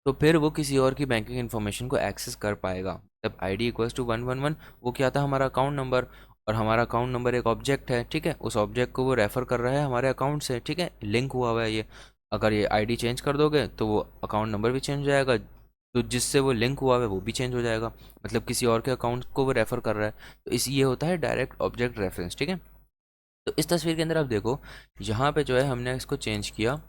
A: तो फिर वो किसी और की बैंकिंग इन्फॉर्मेशन को एक्सेस कर पाएगा। जब ID इक्वल्स टू 111, वो क्या था, हमारा अकाउंट नंबर। और हमारा अकाउंट नंबर एक ऑब्जेक्ट है, ठीक है, उस ऑब्जेक्ट को वो रेफ़र कर रहा है हमारे अकाउंट से, ठीक है, लिंक हुआ हुआ है ये। अगर ये ID चेंज कर दोगे तो वो अकाउंट नंबर भी चेंज हो जाएगा, तो जिससे वो लिंक हुआ है वो भी चेंज हो जाएगा, मतलब किसी और के अकाउंट को वो रेफ़र कर रहा है। तो इस ये होता है डायरेक्ट ऑब्जेक्ट रेफरेंस, ठीक है। तो इस तस्वीर के अंदर आप देखो, यहाँ पे जो है हमने इसको चेंज किया।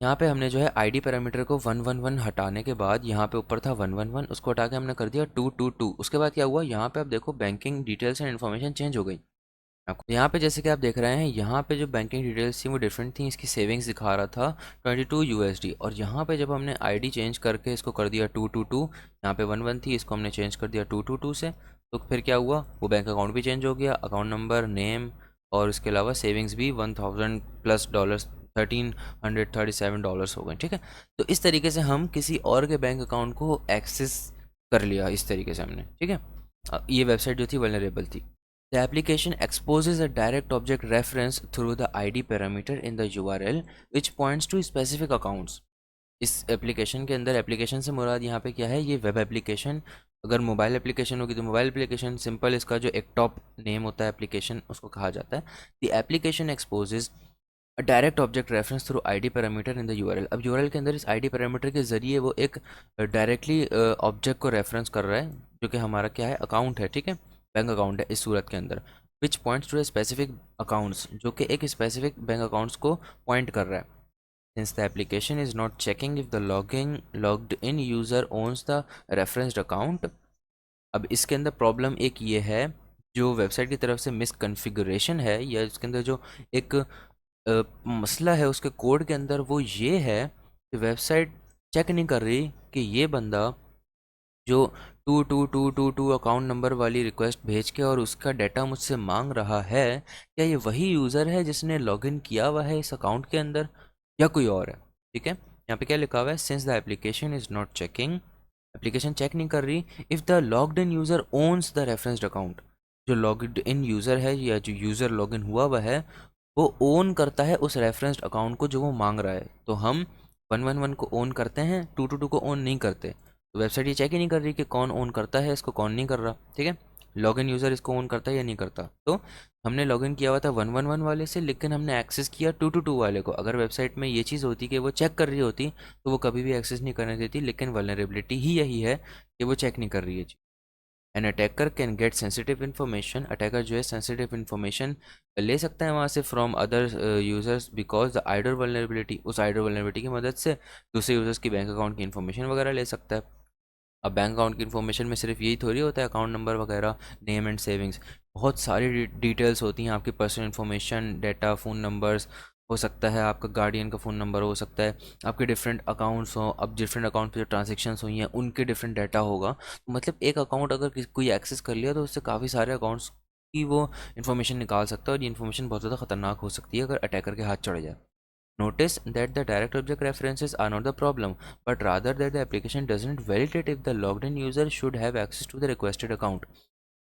A: यहाँ पे हमने जो है ID पैरामीटर को 111 हटाने के बाद, यहाँ पे ऊपर था 111, उसको हटा के हमने कर दिया 222। उसके बाद क्या हुआ, यहाँ पे आप देखो banking details and information change हो गई। आपको यहाँ पे जैसे कि आप देख रहे हैं, यहाँ पे जो बैंकिंग डिटेल्स थी वो डिफरेंट थी। इसकी सेविंग्स दिखा रहा था 22 USD, और यहाँ पे जब हमने ID चेंज करके इसको कर दिया 222, यहाँ पे 11 थी, इसको हमने चेंज कर दिया 222 से, तो फिर क्या हुआ, वो बैंक अकाउंट भी चेंज हो गया, अकाउंट नंबर, नेम, और उसके अलावा सेविंग्स भी 1000+ डॉलर्स, $1337 हो गए, ठीक है। तो इस तरीके से हम किसी और के बैंक अकाउंट को एक्सेस कर लिया, इस तरीके से हमने, ठीक है। ये वेबसाइट जो थी वल्नरेबल थी। The application exposes a direct object reference through the ID parameter in the URL which points to specific accounts। इस एप्लीकेशन के अंदर, एप्लीकेशन से मुराद यहाँ पे क्या है, ये वेब एप्लीकेशन। अगर मोबाइल एप्लीकेशन होगी तो मोबाइल एप्लीकेशन, सिंपल इसका जो एक टॉप नेम होता है एप्लीकेशन, उसको कहा जाता है। The application exposes a direct object reference through ID parameter in the URL। अब URL के अंदर इस ID पैरामीटर के ज़रिए वो एक डायरेक्टली ऑब्जेक्ट को रेफरेंस कर रहा है, जो कि हमारा क्या है, अकाउंट है, ठीक है, बैंक अकाउंट है इस सूरत के अंदर। Which points to a specific accounts, जो कि एक स्पेसिफिक बैंक अकाउंट्स को पॉइंट कर रहा है। Since the application is not checking if the logged in user owns the referenced account। अब इसके अंदर प्रॉब्लम एक ये है, जो वेबसाइट की तरफ से मिसकन्फिगरेशन है, या इसके अंदर जो एक मसला है उसके कोड के अंदर, वो ये है कि वेबसाइट चेक नहीं कर रही कि ये बंदा जो 22222 अकाउंट नंबर वाली रिक्वेस्ट भेज के और उसका डाटा मुझसे मांग रहा है, क्या ये वही यूज़र है जिसने लॉगिन किया हुआ है इस अकाउंट के अंदर, या कोई और है, ठीक है। यहाँ पे क्या लिखा हुआ है, since the application is not checking, application check नहीं कर रही if the logged in user owns the referenced account. जो लॉग्ड इन यूज़र है या जो यूज़र लॉगिन हुआ हुआ है, वो ओन करता है उस रेफरेंस्ड अकाउंट को जो वो मांग रहा है। तो हम 111 को ओन करते हैं, 222 को ओन नहीं करते। तो वेबसाइट ये चेक ही नहीं कर रही कि कौन ओन करता है इसको, कौन नहीं कर रहा, ठीक है। लॉगिन यूज़र इसको ओन करता है या नहीं करता। तो हमने लॉगिन किया हुआ था 111 वाले से, लेकिन हमने एक्सेस किया 222 वाले को। अगर वेबसाइट में ये चीज़ होती कि वो चेक कर रही होती, तो वो कभी भी एक्सेस नहीं करने देती, लेकिन वल्नरेबिलिटी ही यही है कि वो चेक नहीं कर रही है। An attacker can get sensitive information. Attacker जो है सेंसिटिव इन्फॉर्मेशन ले सकता है वहाँ से from other users because the आइडर vulnerability. उस आइडर वल्नरेबिलिटी की मदद से दूसरे यूज़र्स की बैंक अकाउंट की इन्फॉर्मेशन वगैरह ले सकता है। अब बैंक अकाउंट की इन्फॉर्मेशन में सिर्फ यही थोड़ी होता है अकाउंट नंबर वगैरह, नेम एंड सेविंग्स, बहुत सारी डिटेल्स होती हैं, आपकी personal information, data, phone numbers, हो सकता है आपका गार्डियन का फ़ोन नंबर हो सकता है, आपके डिफरेंट अकाउंट्स हों, अब डिफरेंट अकाउंट पे जो ट्रांजेक्शन्स हुई हैं उनके डिफरेंट डाटा होगा। तो मतलब एक अकाउंट अगर कोई एक्सेस कर लिया तो उससे काफ़ी सारे अकाउंट्स की वो इन्फॉर्मेशन निकाल सकता है, और ये इन्फॉर्मेशन बहुत ज़्यादा खतरनाक हो सकती है अगर अटैकर के हाथ चढ़ जाए। Notice that the direct object references are not the problem, but rather that the application doesn't validate if the logged in user should have access to the requested account.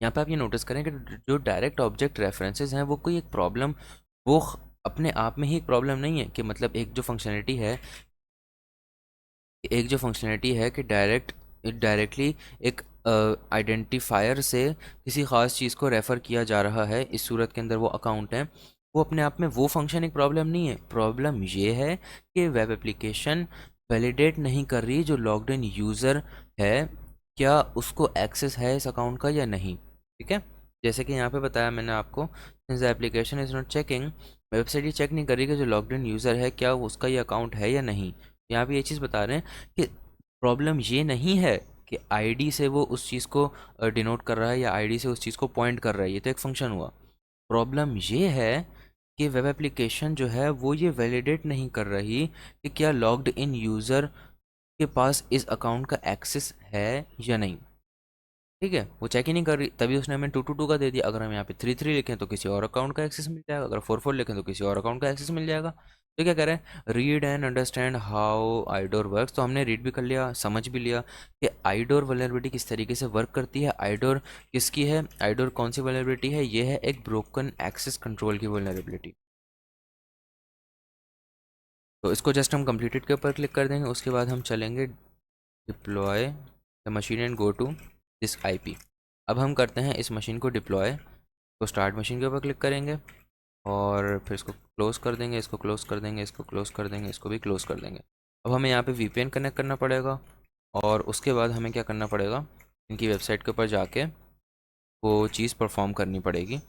A: यहाँ पे आप ये नोटिस करें कि जो डायरेक्ट ऑब्जेक्ट रेफरेंसेस हैं वो कोई एक प्रॉब्लम, वो अपने आप में ही एक प्रॉब्लम नहीं है, कि मतलब एक जो फंक्शनलिटी है कि डायरेक्टली एक आइडेंटिफायर से किसी ख़ास चीज़ को रेफ़र किया जा रहा है, इस सूरत के अंदर वो अकाउंट है, वो अपने आप में वो फंक्शन एक प्रॉब्लम नहीं है। प्रॉब्लम ये है कि वेब एप्लीकेशन वैलिडेट नहीं कर रही जो लॉग्ड इन यूज़र है, क्या उसको एक्सेस है इस अकाउंट का या नहीं। ठीक है, जैसे कि यहाँ पे बताया मैंने आपको, since the application is not checking, website ये चेक नहीं कर रही कि जो लॉग्ड इन यूज़र है क्या उसका ये अकाउंट है या नहीं। यहाँ पे ये चीज़ बता रहे हैं कि प्रॉब्लम ये नहीं है कि आईडी से वो उस चीज़ को डिनोट कर रहा है या आईडी से उस चीज़ को पॉइंट कर रहा है, ये तो एक फंक्शन हुआ। प्रॉब्लम ये है कि वेब एप्लीकेशन जो है वो ये वैलिडेट नहीं कर रही कि क्या लॉग्ड इन यूज़र के पास इस अकाउंट का एक्सेस है या नहीं। ठीक है, वो चेक ही नहीं कर रही, तभी उसने हमें 222 का दे दिया। अगर हम यहाँ पे 33 लिखें तो किसी और अकाउंट का एक्सेस मिल जाएगा, अगर 44 लिखें तो किसी और अकाउंट का एक्सेस मिल जाएगा। तो क्या कह रहे हैं, read and understand how IDOR works. तो हमने रीड भी कर लिया, समझ भी लिया कि आईडोर वल्नरेबिलिटी किस तरीके से वर्क करती है। आईडोर किसकी है, आईडोर कौन सी वल्नरेबिलिटी है, ये है एक ब्रोकन एक्सेस कंट्रोल की वल्नरेबिलिटी। तो इसको जस्ट हम कंप्लीटेड के ऊपर क्लिक कर देंगे, उसके बाद हम चलेंगे deploy the machine and go to this IP. अब हम करते हैं इस मशीन को डिप्लॉय, तो स्टार्ट मशीन के ऊपर क्लिक करेंगे और फिर इसको क्लोज कर देंगे, इसको क्लोज कर देंगे, इसको क्लोज कर देंगे, इसको भी क्लोज कर देंगे। अब हमें यहाँ पे वीपीएन कनेक्ट करना पड़ेगा, और उसके बाद हमें क्या करना पड़ेगा, इनकी वेबसाइट के ऊपर जाके वो चीज़ परफॉर्म करनी पड़ेगी।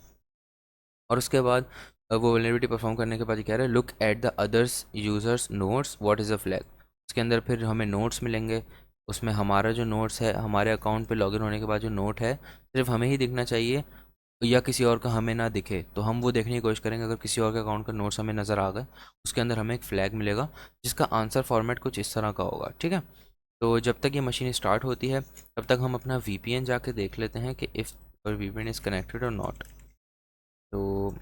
A: और उसके बाद वो वल्नरेबिलिटी परफॉर्म करने के बाद ये कह रहा है look at the others users notes what is a flag. उसके अंदर फिर हमें नोट्स मिलेंगे, उसमें हमारा जो नोट्स है, हमारे अकाउंट पे लॉगिन होने के बाद जो नोट है सिर्फ हमें ही दिखना चाहिए, या किसी और का हमें ना दिखे। तो हम वो देखने की कोशिश करेंगे, अगर किसी और के अकाउंट का नोट्स हमें नज़र आ गए, उसके अंदर हमें एक फ़्लैग मिलेगा जिसका आंसर फॉर्मेट कुछ इस तरह का होगा। ठीक है, तो जब तक ये मशीन स्टार्ट होती है तब तक हम अपना वीपीएन जाके देख लेते हैं कि इफ़ और वीपीएन इज़ कनेक्टेड और नॉट। तो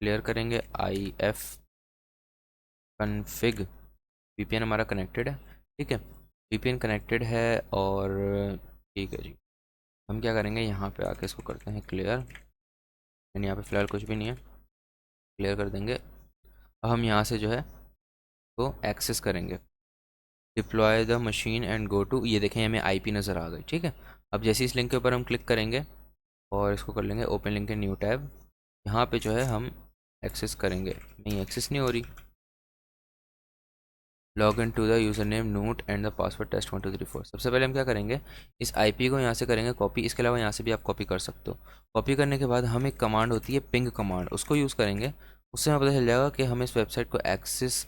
A: क्लियर करेंगे आई एफ कन्फिग, वीपीएन हमारा कनेक्टेड है। ठीक है, वीपीएन कनेक्टेड है, और ठीक है जी, हम क्या करेंगे, यहाँ पे आके इसको करते हैं क्लियर, एंड यहाँ पे फ़िलहाल कुछ भी नहीं है, क्लियर कर देंगे। अब हम यहाँ से जो है वो एक्सेस करेंगे, deploy the machine and go to, ये देखें हमें आईपी नज़र आ गई। ठीक है, अब जैसे इस लिंक के ऊपर हम क्लिक करेंगे और इसको कर लेंगे open link in new tab, यहाँ पे जो है हम एक्सेस करेंगे, नहीं एक्सेस नहीं हो रही, log in to the user name note and the password test 1234। सबसे पहले हम क्या करेंगे, इस आईपी को यहाँ से करेंगे कॉपी, इसके अलावा यहाँ से भी आप कॉपी कर सकते हो। कॉपी करने के बाद हम एक कमांड होती है पिंग कमांड, उसको यूज़ करेंगे, उससे हमें पता चल जाएगा कि हम इस वेबसाइट को एक्सेस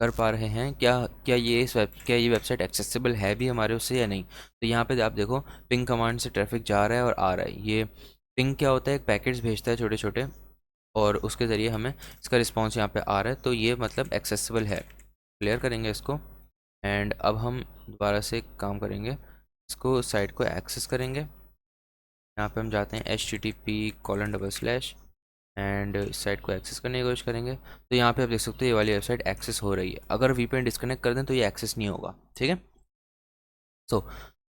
A: कर पा रहे हैं, क्या ये वेबसाइट एक्सेसिबल है भी हमारे उससे या नहीं। तो यहाँ पे आप देखो पिंग कमांड से ट्रैफिक जा रहा है और आ रहा है। ये पिंग क्या होता है, एक पैकेट्स भेजता है छोटे छोटे, और उसके ज़रिए हमें इसका रिस्पॉन्स यहाँ पे आ रहा है, तो ये मतलब एक्सेसिबल है। क्लियर करेंगे इसको, एंड अब हम दोबारा से काम करेंगे, इसको साइट को एक्सेस करेंगे। यहाँ पे हम जाते हैं http:// एंड इस साइट को एक्सेस करने की कोशिश करेंगे। तो यहाँ पे आप देख सकते हो ये वाली वेबसाइट एक्सेस हो रही है, अगर वीपीएन डिस्कनेक्ट कर दें तो ये एक्सेस नहीं होगा। ठीक है, सो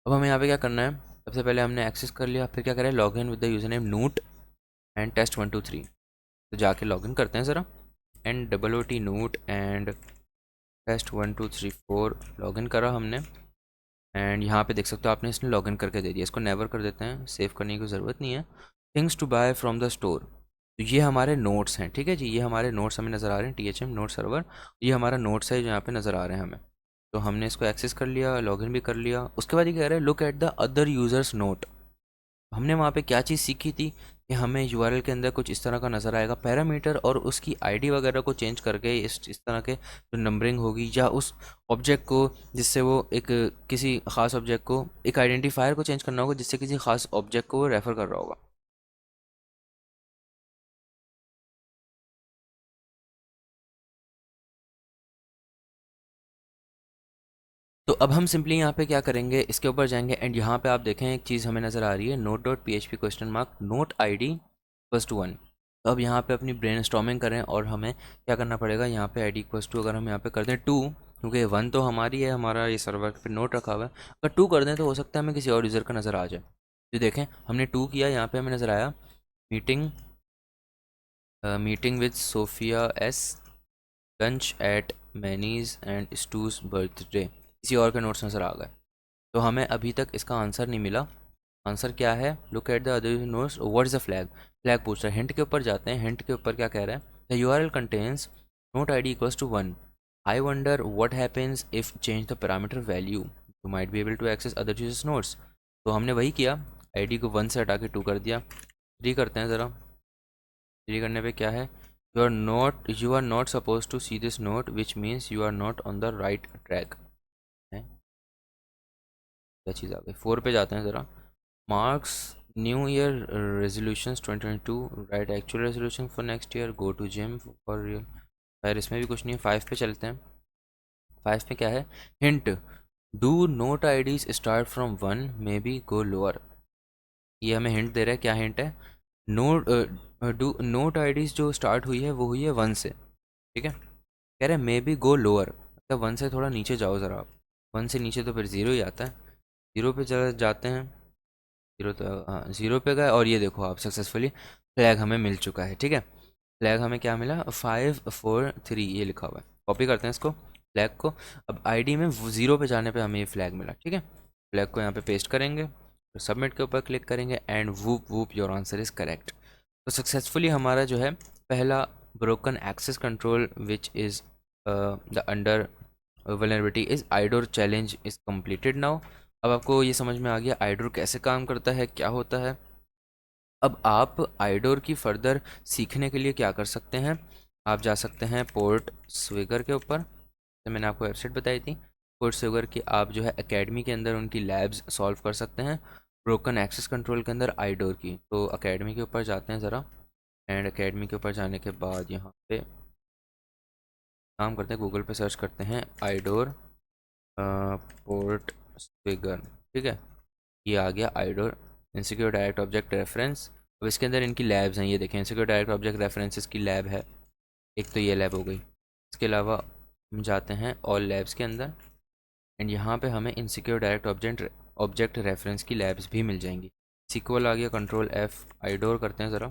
A: अब हमें यहाँ पे क्या करना है, सबसे पहले हमने एक्सेस कर लिया, फिर क्या करें, log in with the user name नूट एंड test123। तो जाके लॉगिन करते हैं ज़रा, NOOT note and test1234 login करा हमने, एंड यहाँ पे देख सकते हो आपने इसने लॉगिन करके दे दिया। इसको नेवर कर देते हैं, सेव करने की ज़रूरत नहीं है। Things to buy from the store, तो ये हमारे नोट्स हैं। ठीक है जी, ये हमारे नोट्स हमें नज़र आ रहे हैं, THM नोट सर्वर, ये हमारा नोट्स है जो यहाँ पे नज़र आ रहे हैं हमें। तो हमने इसको एक्सेस कर लिया, लॉगिन भी कर लिया। उसके बाद ये कह रहा है look at the other users note, हमने वहाँ पे क्या चीज़ सीखी थी कि हमें यूआरएल के अंदर कुछ इस तरह का नज़र आएगा, पैरामीटर और उसकी आईडी वगैरह को चेंज करके इस तरह के जो नंबरिंग होगी, या उस ऑब्जेक्ट को जिससे वो एक किसी ख़ास ऑब्जेक्ट को एक आइडेंटिफायर को चेंज करना होगा जिससे किसी ख़ास ऑब्जेक्ट को वो रेफ़र कर रहा होगा। तो अब हम सिंपली यहाँ पे क्या करेंगे, इसके ऊपर जाएंगे एंड यहाँ पे आप देखें एक चीज़ हमें नज़र आ रही है, note dot P H P question mark note I D equals to 1। तो अब यहाँ पे अपनी ब्रेन स्टॉर्मिंग करें और हमें क्या करना पड़ेगा, यहाँ पे आई डी इक्वल्स टू अगर हम यहाँ पे कर दें 2, क्योंकि 1 तो हमारी है, हमारा ये सर्वर पे नोट रखा हुआ है, अगर 2 कर दें तो हो सकता है हमें किसी और यूज़र का नज़र आ जाए। तो देखें हमने 2 किया, यहाँ पे हमें नज़र आया meeting meeting with Sophia's lunch at Manny's and Stu's birthday, किसी और के नोट्स नज़र आ गए। तो हमें अभी तक इसका आंसर नहीं मिला। आंसर क्या है, look at the other notes what is the flag. Flag पूछ रहा है, हिंट के ऊपर जाते हैं, हिंट के ऊपर क्या कह रहा है, the URL contains note I D equals to 1, I wonder what happens if change the parameter value, you might be able to access other users notes. तो हमने वही किया, आईडी को 1 से हटा के 2 कर दिया। 3 करते हैं ज़रा, 3 करने पे क्या है, you are not suppose to see this note which means you are not on the right track है, क्या चीज़ आ गई। 4 पे जाते हैं ज़रा, Mark's new year resolutions 2022 right actual resolution for next year, go to gym for real. खैर इसमें भी कुछ नहीं है। 5 पे चलते हैं, 5 में क्या है, hint do note IDs start from 1 maybe go lower. ये हमें हिंट दे रहा है, क्या हिंट है, note do note IDs जो स्टार्ट हुई है वो हुई है 1 से, ठीक है, कह रहे हैं मे बी गो लोअर, मतलब 1 से थोड़ा नीचे जाओ ज़रा आप। 1 से नीचे तो फिर 0 ही आता है, 0 पे चले जाते हैं। 0 तो हाँ 0 पे गए और ये देखो आप सक्सेसफुली फ्लैग हमें मिल चुका है, ठीक है। फ्लैग हमें क्या मिला, 543 ये लिखा हुआ है। कॉपी करते हैं इसको फ्लैग को, अब आईडी में 0 पे जाने पे हमें ये फ्लैग मिला, ठीक है। फ्लैग को यहाँ पे पेस्ट करेंगे, तो सबमिट के ऊपर क्लिक करेंगे and whoop whoop your answer is correct. तो सक्सेसफुली हमारा जो है पहला broken access control which is the under vulnerability is IDOR challenge is completed now. अब आपको ये समझ में आ गया आइडोर कैसे काम करता है, क्या होता है। अब आप आइडोर की फर्दर सीखने के लिए क्या कर सकते हैं, आप जा सकते हैं पोर्ट स्विगर के ऊपर, तो मैंने आपको वेबसाइट बताई थी पोर्ट स्विगर की, आप जो है एकेडमी के अंदर उनकी लैब्स सॉल्व कर सकते हैं ब्रोकन एक्सेस कंट्रोल के अंदर आइडोर की। तो एकेडमी के ऊपर जाते हैं ज़रा, एंड एकेडमी के ऊपर जाने के बाद यहाँ पे काम करते हैं, गूगल पे सर्च करते हैं आइडोर पोर्ट स्विगर, ठीक है। ये आ गया आइडोर इनसिक्योर डायरेक्ट ऑब्जेक्ट रेफरेंस। अब इसके अंदर इनकी लैब्स हैं, ये देखें इनसिक्योर डायरेक्ट ऑब्जेक्ट रेफरेंसेस की लैब है, एक तो ये लैब हो गई। इसके अलावा हम जाते हैं ऑल लैब्स के अंदर एंड यहाँ पे हमें इनसिक्योर डायरेक्ट ऑब्जेक्ट रेफरेंस की लैब्स भी मिल जाएंगी। सिक्वल आ गया, कंट्रोल एफ, आइडोर करते हैं ज़रा,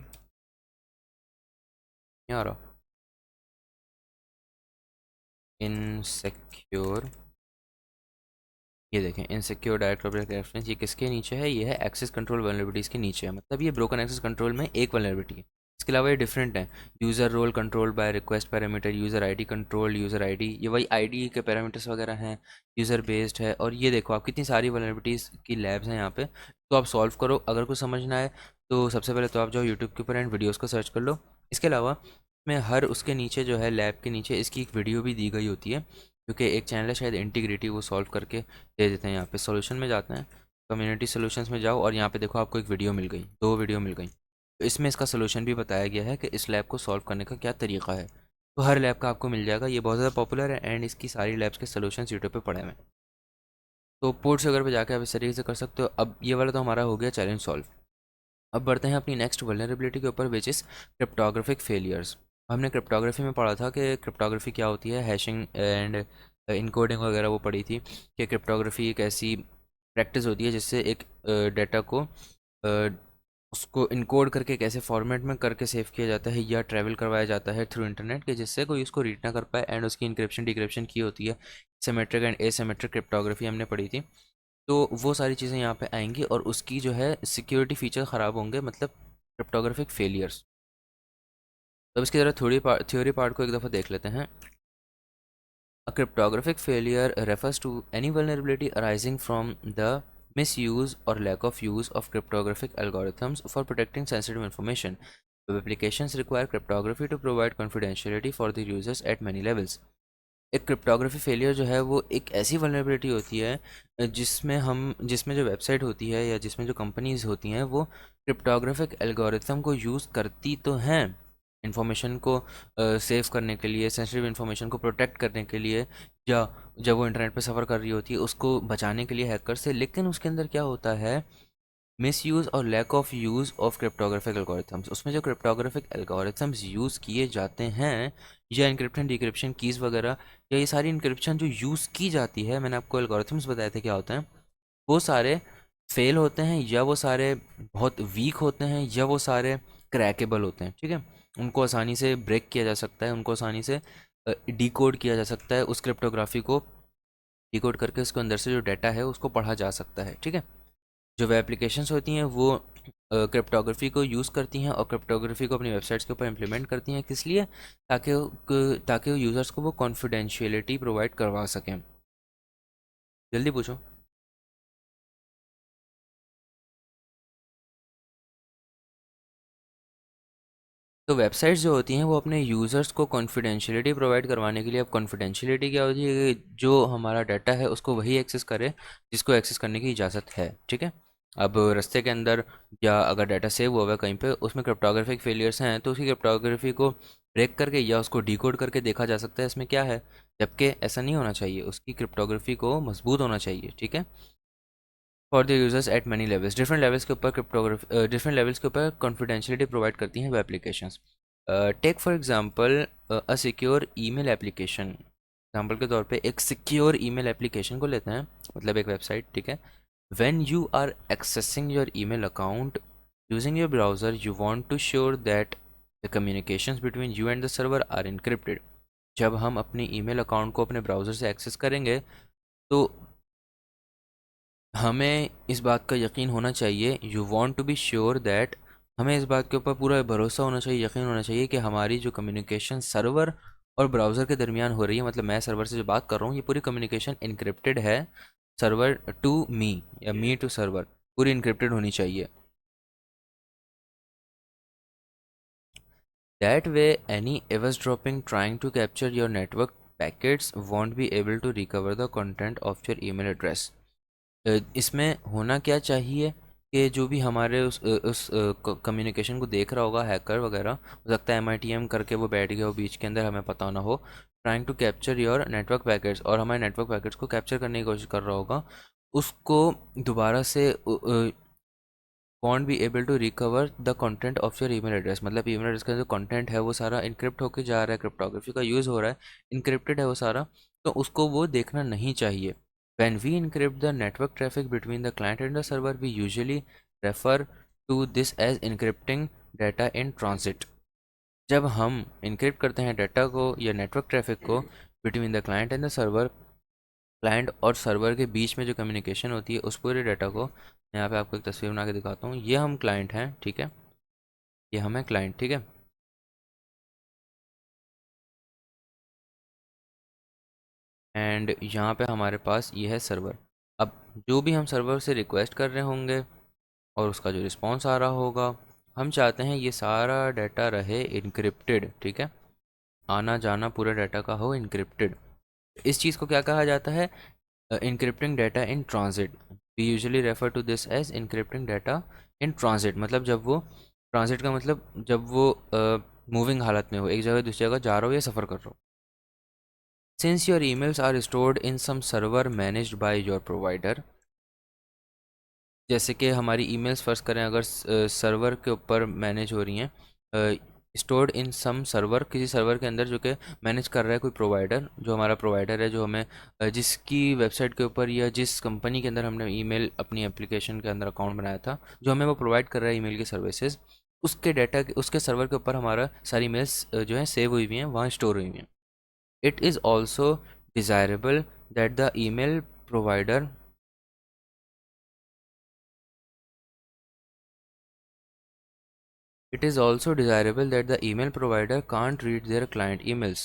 A: यहाँ आ रहा इनसिक्योर, ये देखें इनसिक्योर डायरेक्ट ऑब्जेक्ट रेफरेंस, ये किसके नीचे है, ये है एक्सेस कंट्रोल वल्नरेबिलिटीज़ के नीचे है, मतलब ये ब्रोकन एक्सेस कंट्रोल में एक वल्नरेबिलिटी है। इसके अलावा ये डिफरेंट है, user role control by request parameter, user ID control user ID, ये वही आईडी के पैरामीटर्स वगैरह हैं, यूज़र बेस्ड है। और ये देखो आप कितनी सारी वल्नरेबिलिटीज़ की लैब्स हैं यहाँ पे, तो आप सॉल्व करो। अगर कुछ समझना है तो सबसे पहले तो आप जाओ यूट्यूब के ऊपर एंड वीडियोज़ को सर्च कर लो। इसके अलावा मैं हर उसके नीचे जो है लैब के नीचे इसकी एक वीडियो भी दी गई होती है, क्योंकि एक चैनल है शायद इंटीग्रिटी, वो सॉल्व करके दे देते हैं। यहाँ पे सॉल्यूशन में जाते हैं, कम्युनिटी सॉल्यूशंस में जाओ और यहाँ पे देखो आपको एक वीडियो मिल गई, 2 वीडियो मिल गई, तो इसमें इसका सॉल्यूशन भी बताया गया है कि इस लैब को सॉल्व करने का क्या तरीका है। तो हर लैब का आपको मिल जाएगा, ये बहुत ज़्यादा पॉपुलर है एंड इसकी सारी लैब्स के सॉल्यूशन यूट्यूब पे पड़े हुए हैं। तो पोर्ट से अगर पे जाकर आप इस तरीके से कर सकते हो। अब ये वाला तो हमारा हो गया चैलेंज सॉल्व। अब बढ़ते हैं अपनी नेक्स्ट वल्नरेबिलिटी के ऊपर विच इज़ क्रिप्टोग्राफिक फेलियर्स। हमने क्रिप्टोग्राफी में पढ़ा था कि क्रिप्टोग्राफी क्या होती है, हैशिंग एंड इनकोडिंग वगैरह वो पढ़ी थी, कि क्रिप्टोग्राफी एक ऐसी प्रैक्टिस होती है जिससे एक डाटा को उसको इनकोड करके कैसे फॉर्मेट में करके सेव किया जाता है या ट्रैवल करवाया जाता है थ्रू इंटरनेट के, जिससे कोई उसको रीड ना कर पाए एंड उसकी इंक्रिप्शन डिक्रिप्शन की होती है। सिमेट्रिक एंड एसिमेट्रिक क्रिप्टोग्राफी हमने पढ़ी थी। तो वो सारी चीज़ें यहाँ पे आएंगी और उसकी जो है सिक्योरिटी फीचर ख़राब होंगे, मतलब क्रिप्टोग्राफिक फेलियर्स। तो इसकी ज़रा थ्योरी पार्ट को एक दफ़ा देख लेते हैं। A cryptographic failure refers to any vulnerability arising from the misuse or lack of use of cryptographic algorithms for protecting sensitive information. Web applications require cryptography to provide confidentiality for the users at many levels. एक cryptography failure जो है वो एक ऐसी vulnerability होती है जिसमें जो वेबसाइट होती है या जिसमें जो कंपनीज होती हैं वो क्रिप्टोग्राफिक एल्गोरिथम को यूज़ करती तो हैं इन्फॉर्मेशन को सेव करने के लिए, सेंसिटिव इन्फॉर्मेशन को प्रोटेक्ट करने के लिए, या जब वो इंटरनेट पे सफ़र कर रही होती है उसको बचाने के लिए हैकर से। लेकिन उसके अंदर क्या होता है, मिसयूज़ और lack of use of cryptographic algorithms. उसमें जो क्रिप्टोग्राफिक एल्गोरिथम्स यूज़ किए जाते हैं या इंक्रिप्शन डिक्रिप्शन कीज़ वगैरह, या ये सारी इंक्रिप्शन जो यूज़ की जाती है, मैंने आपको एल्गोरिथम्स बताए थे क्या होते हैं, वो सारे फेल होते हैं या वो सारे बहुत वीक होते हैं या वो सारे क्रैकेबल होते हैं। ठीक है, उनको आसानी से ब्रेक किया जा सकता है, उनको आसानी से डिकोड किया जा सकता है, उस क्रिप्टोग्राफी को डिकोड करके उसके अंदर से जो डाटा है उसको पढ़ा जा सकता है। ठीक है, जो वेब एप्लीकेशंस होती हैं वो क्रिप्टोग्राफी को यूज़ करती हैं और क्रिप्टोग्राफी को अपनी वेबसाइट्स के ऊपर इम्प्लीमेंट करती हैं। किस लिए? ताकि वो यूज़र्स को वो कॉन्फिडेंशियलिटी प्रोवाइड करवा सकें। जल्दी पूछो। तो वेबसाइट्स जो होती हैं वो अपने यूज़र्स को कॉन्फिडेंशियलिटी प्रोवाइड करवाने के लिए, अब कॉन्फिडेंशियलिटी क्या होती है कि जो हमारा डाटा है उसको वही एक्सेस करे जिसको एक्सेस करने की इजाज़त है। ठीक है, अब रास्ते के अंदर या अगर डाटा सेव हुआ हुआ है कहीं पे, उसमें क्रिप्टोग्राफिक फेलियर्स हैं तो उसकी क्रिप्टोग्राफी को ब्रेक करके या उसको डिकोड करके देखा जा सकता है इसमें क्या है, जबकि ऐसा नहीं होना चाहिए, उसकी क्रिप्टोग्राफी को मजबूत होना चाहिए। ठीक है, for the users at many levels, different levels के ऊपर क्रिप्टोग्राफी, डिफरेंट लेवल्स के ऊपर कॉन्फिडेंशियलिटी प्रोवाइड करती हैं web applications. Take for example a secure email application. Example के तौर पे एक सिक्योर ईमेल एप्लीकेशन को लेते हैं, मतलब एक वेबसाइट। ठीक है, when you are accessing your email account using your browser you want to sure that the communications between you and the server are encrypted. जब हम अपनी ईमेल अकाउंट को अपने ब्राउज़र से एक्सेस करेंगे तो हमें इस बात का यकीन होना चाहिए, you want to be sure that, हमें इस बात के ऊपर पूरा भरोसा होना चाहिए, यकीन होना चाहिए कि हमारी जो कम्युनिकेशन सर्वर और ब्राउज़र के दरमियान हो रही है, मतलब मैं सर्वर से जो बात कर रहा हूँ ये पूरी कम्युनिकेशन इनक्रिप्टेड है, सर्वर टू मी या मी टू सर्वर, पूरी इनक्रिप्टेड होनी चाहिए। That way any eavesdropping trying to capture your network packets won't be able to recover the content of your email address. इसमें होना क्या चाहिए कि जो भी हमारे उस कम्युनिकेशन को देख रहा होगा हैकर वगैरह, हो सकता है MITM करके वो बैठ गया हो बीच के अंदर, हमें पता ना हो, trying to capture your network packets, और हमारे नेटवर्क पैकेट्स को कैप्चर करने की कोशिश कर रहा होगा, उसको दोबारा से won't be able to recover the content of your email address, मतलब ईमेल एड्रेस का जो कंटेंट है वो सारा इनक्रिप्ट होकर जा रहा है, क्रिप्टोग्राफी का यूज़ हो रहा है, इनक्रिप्टेड है वो सारा, तो उसको वो देखना नहीं चाहिए। When we encrypt the network traffic between the client and the server, we usually refer to this as encrypting data in transit. जब हम encrypt करते हैं डाटा को या नेटवर्क ट्रैफिक को between the client and the server, client और server के बीच में जो कम्युनिकेशन होती है उस पूरे डाटा को, मैं यहाँ पे आपको एक तस्वीर बना के दिखाता हूँ, ये हम क्लाइंट हैं। ठीक है, ये हम हैं क्लाइंट। ठीक है, एंड यहाँ पे हमारे पास ये है सर्वर। अब जो भी हम सर्वर से रिक्वेस्ट कर रहे होंगे और उसका जो रिस्पॉन्स आ रहा होगा, हम चाहते हैं ये सारा डाटा रहे इनक्रिप्टेड। ठीक है, आना जाना पूरा डाटा का हो इनक्रिप्टेड। इस चीज़ को क्या कहा जाता है? Encrypting data in transit. We usually refer to this as encrypting data in transit, मतलब जब वो ट्रांजिट का मतलब जब वो मूविंग हालत में हो, एक जगह दूसरी जगह जा रहा हो या सफ़र कर रहा हो। Since your emails are stored in some server managed by your provider, जैसे कि हमारी ईमेल्स फर्स्ट करें अगर सर्वर के ऊपर मैनेज हो रही हैं, स्टोर्ड इन सम सर्वर, किसी सर्वर के अंदर जो कि मैनेज कर रहा है कोई प्रोवाइडर, जो हमारा प्रोवाइडर है, जो हमें जिसकी वेबसाइट के ऊपर या जिस कंपनी के अंदर हमने ईमेल अपनी एप्लीकेशन के अंदर अकाउंट बनाया था, जो हमें वो प्रोवाइड कर रहा है ईमेल की सर्विसेज, उसके डाटा के उसके सर्वर के ऊपर हमारा सारी ईमेल्स जो है सेव हुई हुई हैं, वहाँ स्टोर हुई हुई हैं। It is also desirable that the email provider, it is also desirable that the email provider can't read their client emails.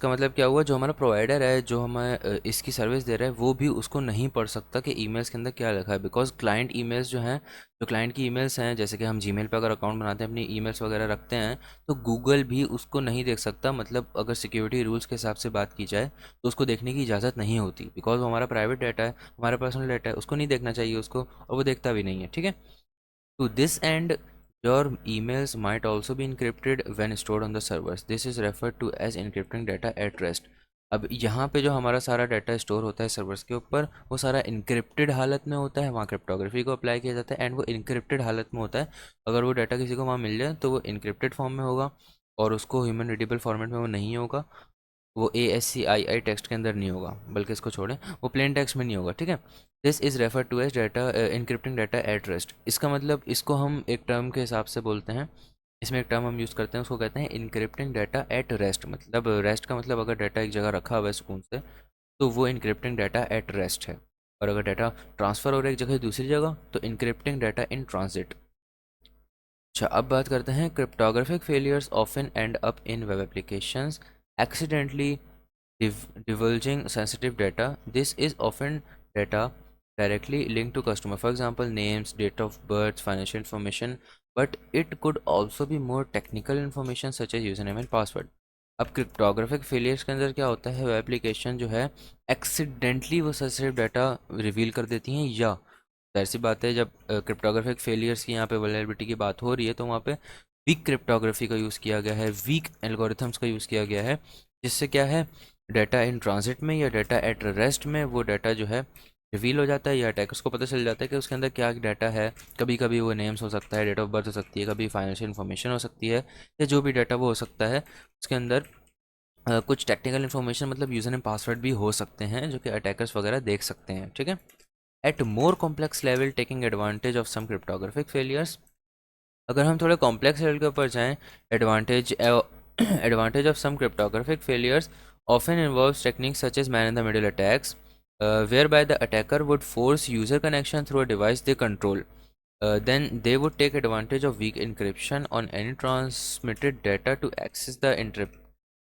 A: इसका मतलब क्या हुआ, जो हमारा प्रोवाइडर है, जो हमें इसकी सर्विस दे रहा है, वो भी उसको नहीं पढ़ सकता कि ईमेल्स के अंदर क्या लिखा है, बिकॉज क्लाइंट ईमेल्स जो हैं, जो क्लाइंट की ईमेल्स हैं, जैसे कि हम जीमेल पे अगर अकाउंट बनाते हैं, अपनी ईमेल्स वगैरह रखते हैं, तो गूगल भी उसको नहीं देख सकता। मतलब अगर सिक्योरिटी रूल्स के हिसाब से बात की जाए तो उसको देखने की इजाज़त नहीं होती, बिकॉज वो हमारा प्राइवेट डाटा है, हमारा पर्सनल डाटा है, उसको नहीं देखना चाहिए उसको, और वो देखता भी नहीं है, ठीक है। To this end, your emails might also be encrypted when stored on the servers. This is referred to as encrypting data at rest. अब यहाँ पे जो हमारा सारा डाटा स्टोर होता है सर्वर्स के ऊपर, वो सारा इनक्रिप्टेड हालत में होता है, वहाँ क्रिप्टोग्राफी को अप्लाई किया जाता है, एंड वो इनक्रिप्टेड हालत में होता है। अगर वो डाटा किसी को वहाँ मिल जाए तो वो इनक्रिप्टेड फॉर्म में होगा, और उसको ह्यूमन रीडेबल फॉर्मेट में वो नहीं होगा, वो ASCII टेक्स्ट के अंदर नहीं होगा, बल्कि इसको छोड़ें, वो प्लेन टेक्स्ट में नहीं होगा, ठीक है। This is refer to as data encrypting data at rest. इसका मतलब, इसको हम एक टर्म के हिसाब से बोलते हैं, इसमें एक टर्म हम यूज़ करते हैं, उसको कहते हैं इनक्रिप्टिंग डाटा एट रेस्ट। मतलब रेस्ट का मतलब अगर डाटा एक जगह रखा हुआ है सुकून से, तो वो इनक्रिप्टिंग डाटा एट रेस्ट है। और अगर डाटा ट्रांसफ़र हो रहा है एक जगह से दूसरी जगह, तो इनक्रिप्टिंग डाटा इन ट्रांजिट। अच्छा, अब बात करते हैं cryptographic failures often and up in web applications accidentally divulging sensitive data. This is often data directly linked to customer, for example, names, date of birth, financial information, but it could also be more technical information such as username and password. अब cryptographic failures के अंदर क्या होता है, web application जो है accidentally वो sensitive data reveal कर देती हैं, या जाहिर सी बात है, जब क्रिप्टोग्राफिक फेलियर्स की यहाँ पे वल्नरेबिलिटी की बात हो रही है, तो वहाँ पे वीक क्रिप्टोग्राफी का यूज़ किया गया है, वीक एल्गोरिथम्स का यूज़ किया गया है, जिससे क्या है, डाटा इन ट्रांजिट में या डाटा एट रेस्ट में वो डाटा जो है रिवील हो जाता है, या अटैकर्स को पता चल जाता है कि उसके अंदर क्या डाटा है। कभी कभी वो नेम्स हो सकता है, डेट ऑफ बर्थ हो सकती है, कभी फाइनेंशियल इन्फॉर्मेशन हो सकती है, या जो भी डाटा वो हो सकता है, उसके अंदर कुछ टेक्निकल इन्फॉर्मेशन, मतलब यूज़र नेम पासवर्ड भी हो सकते हैं, जो कि अटैकर्स वगैरह देख सकते हैं, ठीक है। At more complex level, taking advantage of some cryptographic failures. अगर हम थोड़े कॉम्प्लेक्स लेवल के ऊपर जाएं, advantage advantage of some cryptographic failures often involves techniques such as man-in-the-middle attacks, whereby the attacker would force user connection through a device they control. Then they would take advantage of weak encryption on any transmitted data to access the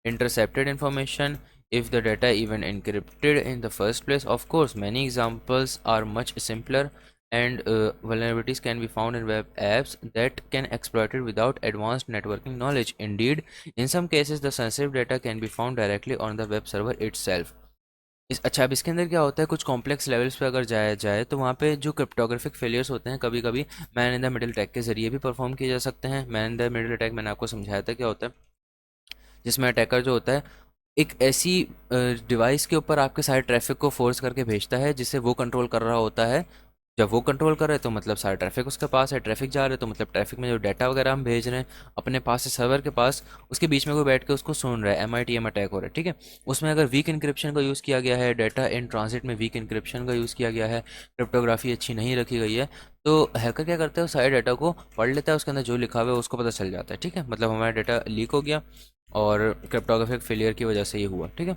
A: intercepted information, if the data even encrypted in the first place. Of course, many examples are much simpler, and vulnerabilities can be found in web apps that can exploit it without advanced networking knowledge. Indeed, in some cases the sensitive data can be found directly on the web server itself. अच्छा, अब इसके अंदर क्या होता है, कुछ complex levels पे अगर जाया जाए तो वहाँ पे जो क्रिप्टोग्राफिक फेलियर्स होते हैं, कभी कभी man in the middle attack के जरिए भी परफॉर्म किए जा सकते हैं। Man in the middle attack मैंने आपको समझाया था क्या होता है, जिसमें अटैकर जो होता है, एक ऐसी डिवाइस के ऊपर आपके सारे ट्रैफिक को फोर्स करके भेजता है जिसे वो कंट्रोल कर रहा होता है। जब वो कंट्रोल कर रहे हैं तो मतलब सारा ट्रैफिक उसके पास है, ट्रैफिक जा रहा है तो मतलब ट्रैफिक में जो डाटा वगैरह हम भेज रहे हैं अपने पास से सर्वर के पास, उसके बीच में कोई बैठ के उसको सुन रहा है, MITM अटैक हो रहा है, ठीक है। उसमें अगर वीक इंक्रिप्शन का यूज़ किया गया है, डाटा इन ट्रांजिट में वीक इंक्रिप्शन का यूज़ किया गया है, क्रिप्टोग्राफी अच्छी नहीं रखी गई है, तो हैकर क्या करता है, वो सारे डाटा को पढ़ लेता है, उसके अंदर जो लिखा हुआ है उसको पता चल जाता है, ठीक है। मतलब हमारा डाटा लीक हो गया और क्रिप्टोग्राफिक फेलियर की वजह से ये हुआ, ठीक है।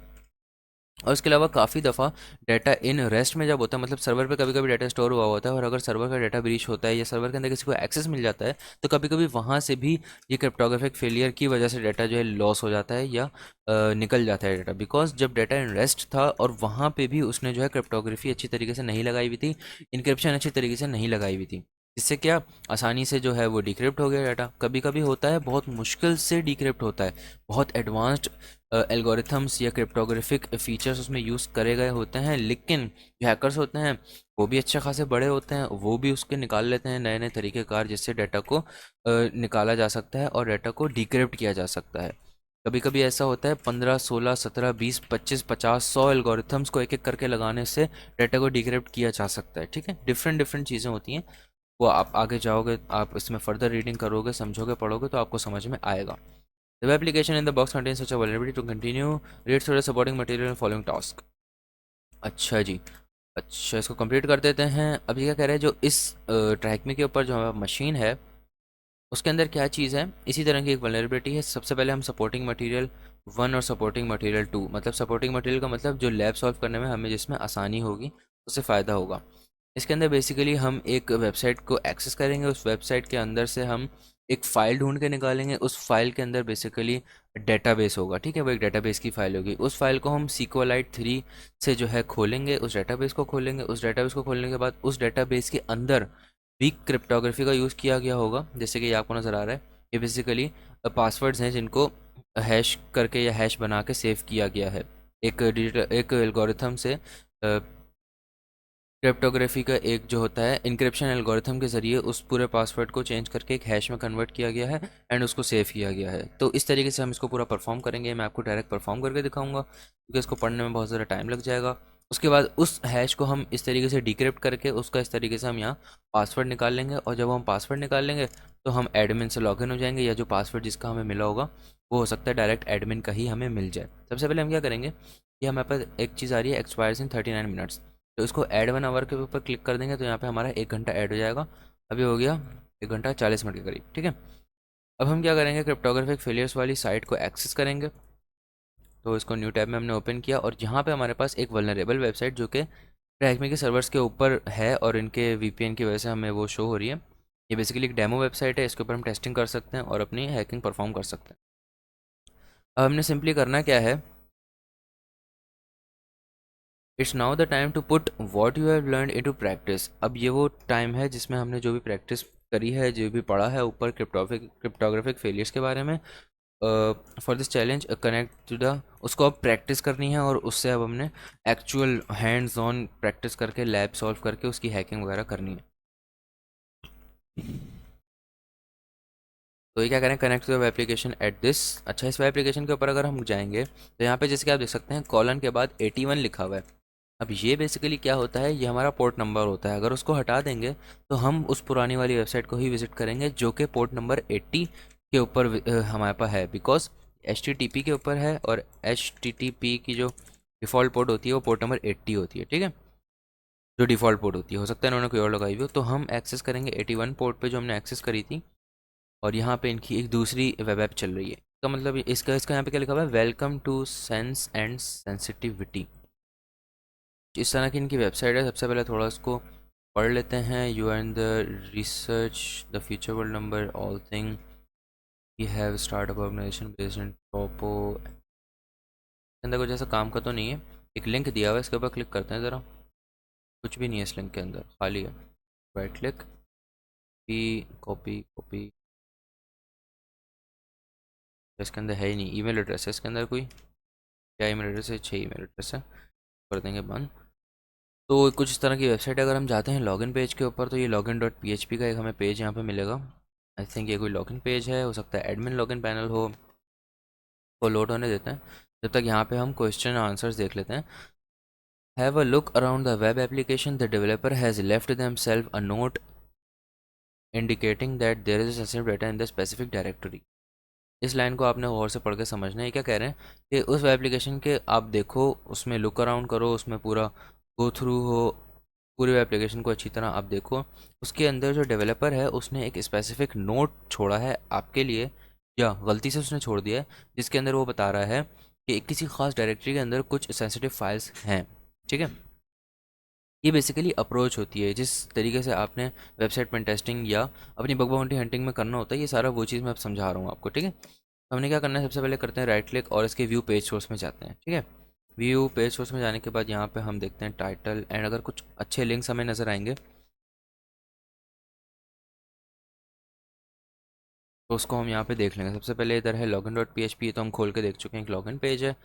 A: और इसके अलावा काफ़ी दफ़ा डाटा इन रेस्ट में जब होता है, मतलब सर्वर पे कभी कभी डाटा स्टोर हुआ होता है, और अगर सर्वर का डाटा ब्रीच होता है या सर्वर के अंदर किसी को एक्सेस मिल जाता है, तो कभी कभी वहाँ से भी ये क्रिप्टोग्राफिक फेलियर की वजह से डाटा जो है लॉस हो जाता है, या निकल जाता है डाटा, बिकॉज जब डाटा इन रेस्ट था और वहाँ पे भी उसने जो है क्रिप्टोग्राफी अच्छी तरीके से नहीं लगाई हुई थी, इंक्रिप्शन अच्छी तरीके से नहीं लगाई हुई थी, जिससे क्या, आसानी से जो है वो डिक्रिप्ट हो गया डाटा। कभी कभी होता है बहुत मुश्किल से डिक्रिप्ट होता है, बहुत एडवांस्ड एल्गोरिथम्स या क्रिप्टोग्राफिक फीचर्स उसमें यूज़ करे गए होते हैं, लेकिन जो हैकर्स होते हैं वो भी अच्छे खासे बड़े होते हैं, वो भी उसके निकाल लेते हैं नए नए तरीक़ेकार, जिससे डाटा को निकाला जा सकता है और डाटा को डिक्रिप्ट किया जा सकता है। कभी कभी ऐसा होता है 15, 16, 17, 20, 25, 50, 100 एल्गोरिथम्स को एक एक करके लगाने से डाटा को डिक्रिप्ट किया जा सकता है, ठीक है। डिफरेंट डिफरेंट चीज़ें होती हैं, वो आप आगे जाओगे, आप इसमें फर्दर रीडिंग करोगे, समझोगे, पढ़ोगे, तो आपको समझ में आएगा। The web application in the box contains such a vulnerability to continue read through the supporting material and following task. अच्छा जी, अच्छा, इसको कंप्लीट कर देते हैं। अभी क्या कह रहे हैं, जो इस ट्रैकमी के ऊपर जो मशीन है उसके अंदर क्या चीज़ है, इसी तरह की एक वल्नरेबिलिटी है। सबसे पहले हम सपोर्टिंग मटेरियल 1 और सपोर्टिंग मटेरियल 2, मतलब सपोर्टिंग मटेरियल का मतलब जो लैब सॉल्व करने में हमें जिसमें आसानी होगी, उससे फ़ायदा होगा। इसके अंदर बेसिकली हम एक वेबसाइट को एक्सेस करेंगे, उस वेबसाइट के अंदर से हम एक फ़ाइल ढूंढ के निकालेंगे, उस फाइल के अंदर बेसिकली डेटाबेस होगा, ठीक है, वो एक डेटाबेस की फ़ाइल होगी। उस फाइल को हम SQLite 3 से जो है खोलेंगे, उस डेटाबेस को खोलेंगे। उस डेटाबेस को खोलने के बाद उस डेटाबेस के अंदर भी क्रिप्टोग्राफी का यूज़ किया गया होगा, जैसे कि ये आपको नज़र आ रहा है। ये बेसिकली पासवर्ड्स हैं जिनको हैश करके या हैश बना के सेव किया गया है एक डिजिटल एक एल्गोरिथम से। क्रिप्टोग्राफी का एक जो होता है इनक्रिप्शन एल्गोरिथम के ज़रिए उस पूरे पासवर्ड को चेंज करके एक हैश में कन्वर्ट किया गया है एंड उसको सेव किया गया है। तो इस तरीके से हम इसको पूरा परफॉर्म करेंगे। मैं आपको डायरेक्ट परफॉर्म करके दिखाऊंगा क्योंकि इसको पढ़ने में बहुत ज़्यादा टाइम लग जाएगा। उसके बाद उस हैश को हम इस तरीके से डिक्रिप्ट करके उसका इस तरीके से हम यहाँ पासवर्ड निकाल लेंगे, और जब हम पासवर्ड निकाल लेंगे तो हम एडमिन से लॉगिन हो जाएंगे, या जो पासवर्ड जिसका हमें मिला होगा वो हो सकता है डायरेक्ट एडमिन का ही हमें मिल जाए। सबसे पहले हम क्या करेंगे कि हमारे पास एक चीज़ आ रही है एक्सपायर्स इन 39 मिनट्स, तो इसको ऐड 1 आवर के ऊपर क्लिक कर देंगे तो यहाँ पे हमारा 1 घंटा ऐड हो जाएगा। अभी हो गया 1 घंटा 40 मिनट के करीब, ठीक है। अब हम क्या करेंगे, क्रिप्टोग्राफिक फेलियर्स वाली साइट को एक्सेस करेंगे। तो इसको न्यू टैब में हमने ओपन किया और यहाँ पे हमारे पास एक वल्नरेबल वेबसाइट जो कि ट्रैकमी के सर्वर्स के ऊपर है और इनके VPN की वजह से हमें वो शो हो रही है। ये बेसिकली एक डेमो वेबसाइट है, इसके ऊपर हम टेस्टिंग कर सकते हैं और अपनी हैकिंग परफॉर्म कर सकते हैं। अब हमने सिंपली करना क्या है, it's now the time to put what you have learn into practice. अब ये वो टाइम है जिसमें हमने जो भी प्रैक्टिस करी है, जो भी पढ़ा है ऊपर क्रिप्टोग्राफिक फेलियर्स के बारे में, for this challenge connect to the, उसको अब प्रैक्टिस करनी है और उससे अब हमने एक्चुअल हैंड्स ऑन प्रैक्टिस करके लैब सॉल्व करके उसकी हैकिंग वगैरह करनी है। तो ये क्या करें, connect to web application at this. अच्छा, इस वेब एप्लीकेशन के ऊपर अगर हम जाएंगे तो यहाँ पे जैसे कि आप देख सकते हैं कॉलन के बाद 81 लिखा हुआ है। अब ये बेसिकली क्या होता है, ये हमारा पोर्ट नंबर होता है। अगर उसको हटा देंगे तो हम उस पुरानी वाली वेबसाइट को ही विजिट करेंगे जो कि पोर्ट नंबर 80 के ऊपर हमारे पास है, बिकॉज HTTP के ऊपर है और HTTP की जो डिफ़ॉल्ट पोर्ट होती है वो पोर्ट नंबर 80 होती है, ठीक है, जो डिफ़ॉल्ट पोर्ट होती है। हो सकता है इन्होंने कोई और लगाई हुई हो, तो हम एक्सेस करेंगे 81 पोर्ट पे जो हमने एक्सेस करी थी। और यहाँ पे इनकी एक दूसरी वेब ऐप चल रही है, इसका मतलब इसका इसका यहाँ पे क्या लिखा हुआ है, welcome to sense and sensitivity. इस तरह की इनकी वेबसाइट है। सबसे पहले थोड़ा इसको पढ़ लेते हैं। You are in the research the future world number all thing we have startup organisation based in Topo. अंदर कुछ ऐसा काम का तो नहीं है, एक लिंक दिया हुआ है, इसके ऊपर क्लिक करते हैं ज़रा। कुछ भी नहीं है इस लिंक के अंदर, खाली है। Right click, P, copy copy, इसके अंदर है ही नहीं। ईमेल एड्रेस है इसके अंदर कोई, क्या ईमेल एड्रेस है, 6 ईमेल एड्रेस है, कर देंगे बंद। तो कुछ इस तरह की वेबसाइट है। अगर हम जाते हैं लॉगिन पेज के ऊपर तो ये login.php का एक हमें पेज यहाँ पे मिलेगा। आई थिंक ये कोई लॉगिन पेज है, हो सकता है एडमिन लॉगिन पैनल हो। वो लोड होने देते हैं जब तक यहाँ पे हम क्वेश्चन आंसर्स देख लेते हैं। Have a look around the web application, the developer has left themselves a note indicating that there is sensitive data in the specific directory. इस लाइन को आपने गौर से पढ़ के समझना है। क्या कह रहे हैं कि उस वेब एप्लीकेशन के आप देखो, उसमें लुक अराउंड करो, उसमें पूरा गो थ्रू हो, पूरी वेब एप्लीकेशन को अच्छी तरह आप देखो। उसके अंदर जो डेवलपर है उसने एक स्पेसिफिक नोट छोड़ा है आपके लिए, या गलती से उसने छोड़ दिया है, जिसके अंदर वो बता रहा है कि किसी खास डायरेक्टरी के अंदर कुछ सेंसिटिव फाइल्स हैं, ठीक है। ये बेसिकली अप्रोच होती है जिस तरीके से आपने वेबसाइट पेन टेस्टिंग या अपनी बग बाउंटी हंटिंग में करना होता है। ये सारा वो चीज़ मैं अब समझा रहा हूँ आपको, ठीक है। हमने क्या करना है, सबसे पहले करते हैं राइट क्लिक और इसके व्यू पेज सोर्स में जाते हैं, ठीक है। व्यू पेज सोर्स में जाने के बाद यहाँ पे हम देखते हैं टाइटल एंड, अगर कुछ अच्छे लिंक्स हमें नज़र आएंगे तो उसको हम यहाँ पे देख लेंगे। सबसे पहले इधर है login.php, ये तो हम खोल के देख चुके हैं, एक लॉगिन पेज है।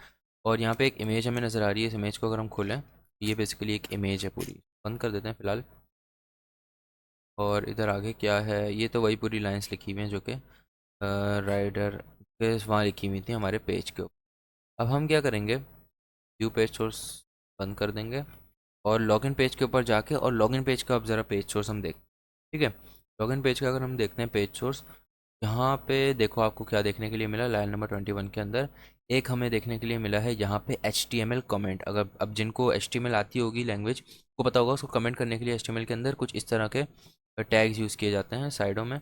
A: और यहाँ पे एक इमेज हमें नज़र आ रही है। इस इमेज को अगर हम खोलें तो ये बेसिकली एक इमेज है पूरी। बंद कर देते हैं फ़िलहाल। और इधर आगे क्या है, ये तो वही पूरी लाइंस लिखी हुई हैं जो कि राइडर के वहाँ लिखी हुई थी हमारे पेज के ऊपर। अब हम क्या करेंगे, व्यू पेज सोर्स बंद कर देंगे और लॉगिन पेज के ऊपर जाके, और लॉगिन पेज का अब ज़रा पेज सोर्स हम देख, ठीक है। लॉगिन पेज का अगर हम देखते हैं पेज सोर्स, यहाँ पे देखो आपको क्या देखने के लिए मिला, लाइन नंबर 21 के अंदर एक हमें देखने के लिए मिला है यहाँ पे HTML कमेंट। अगर अब जिनको HTML आती होगी लैंग्वेज को पता होगा, उसको कमेंट करने के लिए HTML के अंदर कुछ इस तरह के टैग्स यूज़ किए जाते हैं साइडों में,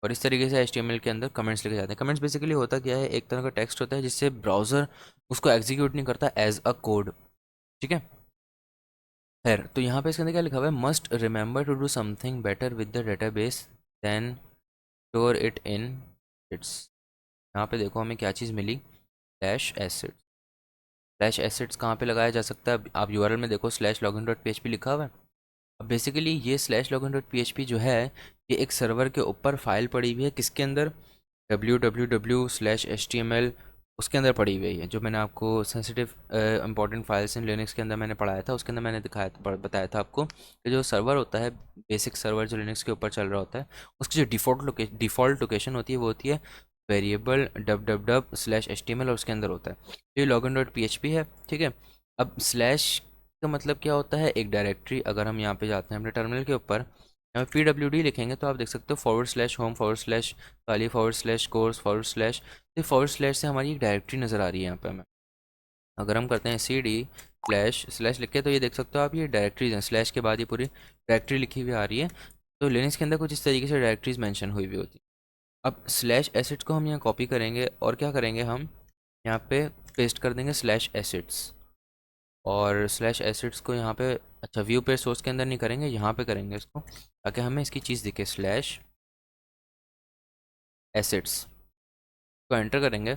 A: और इस तरीके से HTML के अंदर कमेंट्स लिखे जाते हैं। कमेंट्स बेसिकली होता क्या है, एक तरह का टेक्स्ट होता है जिससे ब्राउज़र उसको एग्जीक्यूट नहीं करता एज अ कोड, ठीक है। खैर, तो यहाँ पे इसके अंदर क्या लिखा हुआ है, must remember to do something better with the database then store it in its. यहाँ पे देखो हमें क्या चीज़ मिली, स्लैश एसिड्स। स्लैश एसिड्स कहाँ पे लगाया जा सकता है, आप यूआरएल में देखो स्लैश लॉगिन डॉट पीएचपी लिखा हुआ है। अब बेसिकली ये स्लैश लॉगिन डॉट पीएचपी जो है, ये एक सर्वर के ऊपर फाइल पड़ी हुई है, किसके अंदर, www/html उसके अंदर पड़ी हुई है, जो मैंने आपको sensitive important files in Linux के अंदर मैंने पढ़ाया था, उसके अंदर मैंने दिखाया बताया था आपको कि जो सर्वर होता है, बेसिक सर्वर जो लिनक्स के ऊपर चल रहा होता है, उसकी जो डिफ़ॉल्ट लोकेशन होती है वो होती है वेरिएबल www/html, और उसके अंदर होता है ये लॉगिन डॉट पी है, ठीक है। अब स्लैश का मतलब क्या होता है, एक डायरेक्टरी। अगर हम यहाँ पे जाते हैं अपने टर्मिनल के ऊपर, यहाँ पी डब्ल्यू डी लिखेंगे तो आप देख सकते हो /home खाली /course तो फॉरवर्ड स्लैश से हमारी एक डायरेक्टरी नज़र आ रही है यहाँ पे हमें। अगर हम करते हैं सी डी स्लैश स्लैश लिख के, तो ये देख सकते हो आप, ये डायरेक्टरीज हैं, स्लैश के बाद ये पूरी डायरेक्टरी लिखी हुई आ रही है। तो लिनक्स के अंदर कुछ इस तरीके से डायरेक्टरीज मेंशन हुई हुई होती है। अब स्लैश एसिड्स को हम यहाँ कॉपी करेंगे और क्या करेंगे, हम यहाँ पे पेस्ट कर देंगे स्लैश एसिड्स, और स्लैश एसिड्स को यहाँ पे, अच्छा व्यू पे सोर्स के अंदर नहीं करेंगे, यहाँ पे करेंगे इसको, ताकि हमें इसकी चीज़ दिखे, स्लैश एसिड्स को एंटर करेंगे।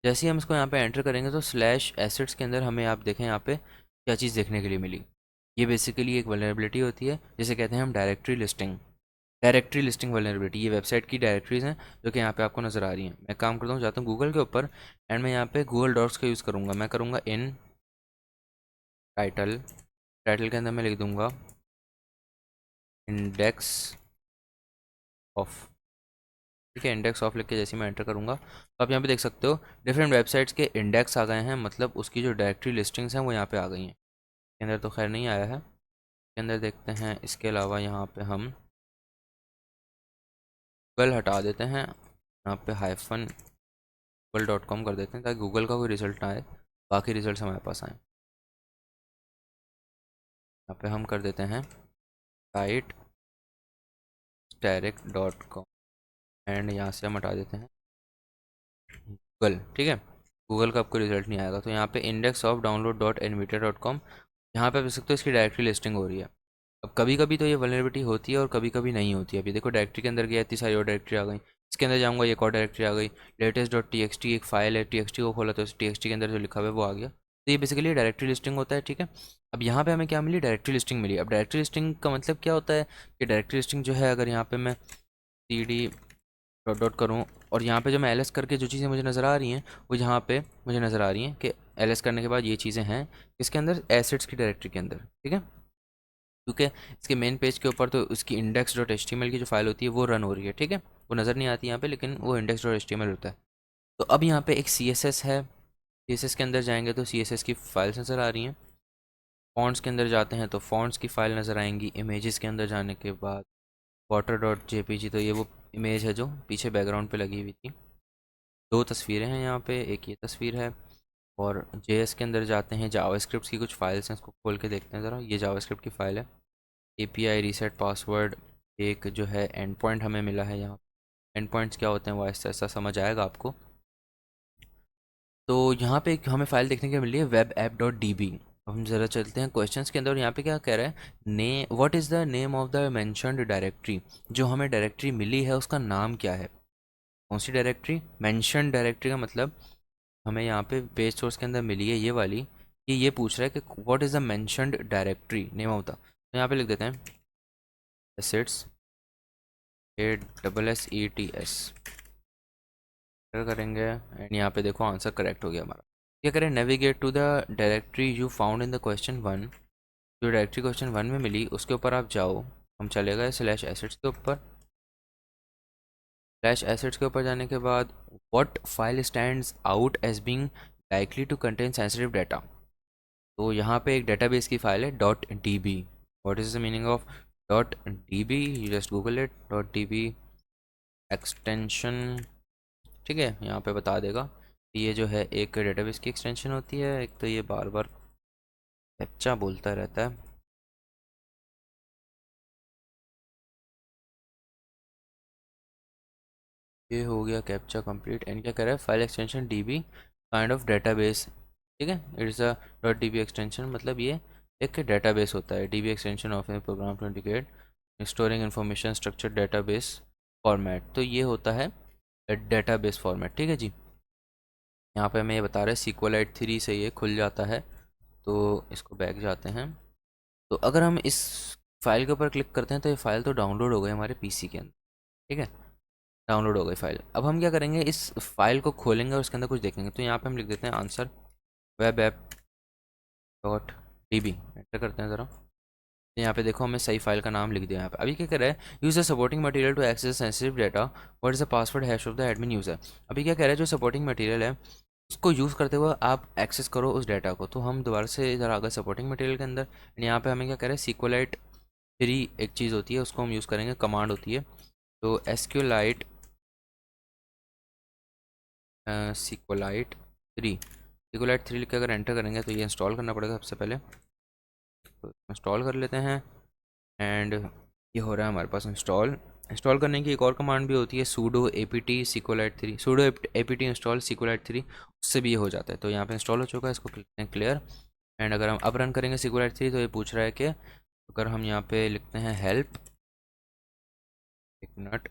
A: जैसे ही हम इसको यहाँ पे एंटर करेंगे तो स्लैश एसिड्स के अंदर हमें, आप देखें यहाँ पे क्या चीज़ देखने के लिए मिली। ये बेसिकली एक वल्नरेबिलिटी होती है जिसे कहते हैं हम डायरेक्टरी लिस्टिंग वल्नरेबिलिटी। ये वेबसाइट की डायरेक्टरीज हैं जो कि यहाँ पे आपको नज़र आ रही हैं। मैं काम करता हूँ, जाता हूँ गूगल के ऊपर, एंड मैं यहाँ पे गूगल डॉक्स का यूज़ करूँगा। मैं करूँगा इन टाइटल के अंदर मैं लिख दूँगा इंडेक्स ऑफ, ठीक है। इंडेक्स ऑफ लिख के जैसे मैं एंटर करूँगा तो आप यहाँ पे देख सकते हो डिफरेंट वेबसाइट्स के इंडेक्स आ गए हैं, मतलब उसकी जो डायरेक्टरी लिस्टिंग्स हैं वो यहाँ पे आ गई हैं। इसके अंदर तो खैर नहीं आया है, इसके अंदर देखते हैं। इसके अलावा यहाँ पे हम गूगल हटा देते हैं, यहाँ पे -google.com कर देते हैं ताकि गूगल का कोई रिजल्ट ना आए, बाकी रिजल्ट हमारे पास आए। यहाँ पे हम कर देते हैं साइट direct.com, एंड यहाँ से हम हटा देते हैं गूगल, ठीक है। गूगल का आपको रिजल्ट नहीं आएगा, तो यहाँ पे इंडेक्स ऑफ download.nvidia.com, यहाँ पे आप देख सकते हो इसकी डायरेक्टरी लिस्टिंग हो रही है। अब कभी कभी तो ये वल्नरेबिलिटी होती है और कभी कभी नहीं होती है। अभी देखो डायरेक्टरी के अंदर गया, इतनी सारी और डायरेक्टरी आ गई, इसके अंदर जाऊँगा एक और डायरेक्टरी आ गई, latest.txt एक फाइल है, टी को खोला तो इस टी के अंदर जो लिखा हुआ है वो आ गया। तो ये बेसिकली डायरेक्टरी लिस्टिंग होता है, ठीक है। अब यहाँ पे हमें क्या मिली, डायरेक्टरी लिस्टिंग मिली। अब डायरेक्टरी लिस्टिंग का मतलब क्या होता है कि डायरेक्टरी लिस्टिंग जो है, अगर यहाँ पे मैं सी डी डॉट डॉट करूँ, और यहाँ पे जो मैं एल करके जो चीज़ें मुझे नज़र आ रही हैं, वो यहाँ पे मुझे नज़र आ रही हैं कि एल करने के बाद ये चीज़ें हैं इसके अंदर, एसिड्स की डायरेक्टरी के अंदर, ठीक है। क्योंकि इसके मेन पेज के ऊपर तो उसकी index.html की जो फाइल होती है वो रन हो रही है, ठीक है। वो नज़र नहीं आती यहाँ पे, लेकिन वो index.html होता है। तो अब यहाँ पे एक CSS है, CSS के अंदर जाएंगे तो CSS की फाइल्स नज़र आ रही हैं। फॉन्ट्स के अंदर जाते हैं तो फॉन्ट्स की फ़ाइल नज़र आएंगी। इमेजेस के अंदर जाने के बाद water.jpg, तो ये वो इमेज है जो पीछे बैकग्राउंड पे लगी हुई थी। दो तस्वीरें हैं यहाँ पे, एक ये तस्वीर है। और JS के अंदर जाते हैं, जावास्क्रिप्ट की कुछ फाइल्स हैं, इसको खोल के देखते हैं ज़रा। ये जावास्क्रिप्ट की फ़ाइल है, API रीसेट पासवर्ड, एक जो है एंड पॉइंट हमें मिला है यहाँ। एंड पॉइंट्स क्या होते हैं वो ऐसा ऐसा समझ आएगा आपको। तो यहाँ पे एक हमें फ़ाइल देखने को मिली है web app dot D B. हम ज़रा चलते हैं क्वेश्चंस के अंदर, और यहाँ पे क्या कह रहा है, ने what is the name of the mentioned directory. जो हमें डायरेक्टरी मिली है उसका नाम क्या है, कौन सी डायरेक्टरी, मेंशन्ड डायरेक्टरी का मतलब हमें यहाँ पे पेज सोर्स के अंदर मिली है ये वाली, कि ये पूछ रहा है कि what is the mentioned directory name of the. तो यहाँ पे लिख देते हैं एसेट्स ASSETS करेंगे, एंड यहाँ पे देखो आंसर करेक्ट हो गया हमारा। क्या करें, navigate to the directory you found in the question 1। जो डायरेक्टरी क्वेश्चन 1 में मिली उसके ऊपर आप जाओ। हम चले गए स्लैश एसेट्स के ऊपर। स्लैश एसेट्स के ऊपर जाने के बाद what file stands out as being likely to contain sensitive data. तो यहाँ पे एक डेटाबेस की फाइल है .db। What is the meaning of .db, you just Google it, .db extension, ठीक है। यहाँ पे बता देगा कि ये जो है एक डेटाबेस की एक्सटेंशन होती है। एक तो ये बार बार कैप्चा बोलता रहता है। ये हो गया कैप्चा कंप्लीट, एंड क्या कर रहा है, file extension dB kind of database, ठीक है। इट्स अ .db एक्सटेंशन, मतलब ये एक डेटाबेस होता है। DB extension of a program to indicate storing information structure database format, तो ये होता है डेटाबेस फॉर्मेट। ठीक है जी। यहाँ पे हमें ये बता रहे हैं SQLite 3 से ये खुल जाता है। तो इसको बैक जाते हैं। तो अगर हम इस फाइल के ऊपर क्लिक करते हैं तो ये फाइल तो डाउनलोड हो गई हमारे पीसी के अंदर। ठीक है, डाउनलोड हो गई फाइल। अब हम क्या करेंगे, इस फाइल को खोलेंगे और उसके अंदर कुछ देखेंगे। तो यहाँ पे हम लिख देते हैं answer web app dot DB, enter करते हैं ज़रा। यहाँ पे देखो हमने सही फाइल का नाम लिख दिया। यहाँ पे अभी क्या कर रहा है, use the supporting material to access sensitive data, what is the password hash of the admin user. अभी क्या कह रहा है, जो सपोर्टिंग मटेरियल है उसको यूज़ करते हुए आप एक्सेस करो उस डाटा को। तो हम दोबारा से इधर आ गए सपोर्टिंग मटेरियल के अंदर। यहाँ पे हमें क्या कह रहा है, SQLite 3 एक चीज़ होती है, उसको हम यूज़ करेंगे, कमांड होती है। तो SQLite 3 लिख के अगर एंटर करेंगे तो ये इंस्टॉल करना पड़ेगा सबसे पहले। तो इंस्टॉल कर लेते हैं एंड ये हो रहा है हमारे पास इंस्टॉल। इंस्टॉल करने की एक और कमांड भी होती है, sudo apt SQLite 3, sudo apt install SQLite 3, उससे भी ये हो जाता है। तो यहाँ पे इंस्टॉल हो चुका है, इसको क्लिक करें क्लियर। एंड अगर हम अब रन करेंगे SQLite 3 तो ये पूछ रहा है कि अगर हम यहाँ पे लिखते हैं हेल्प एक मिनट,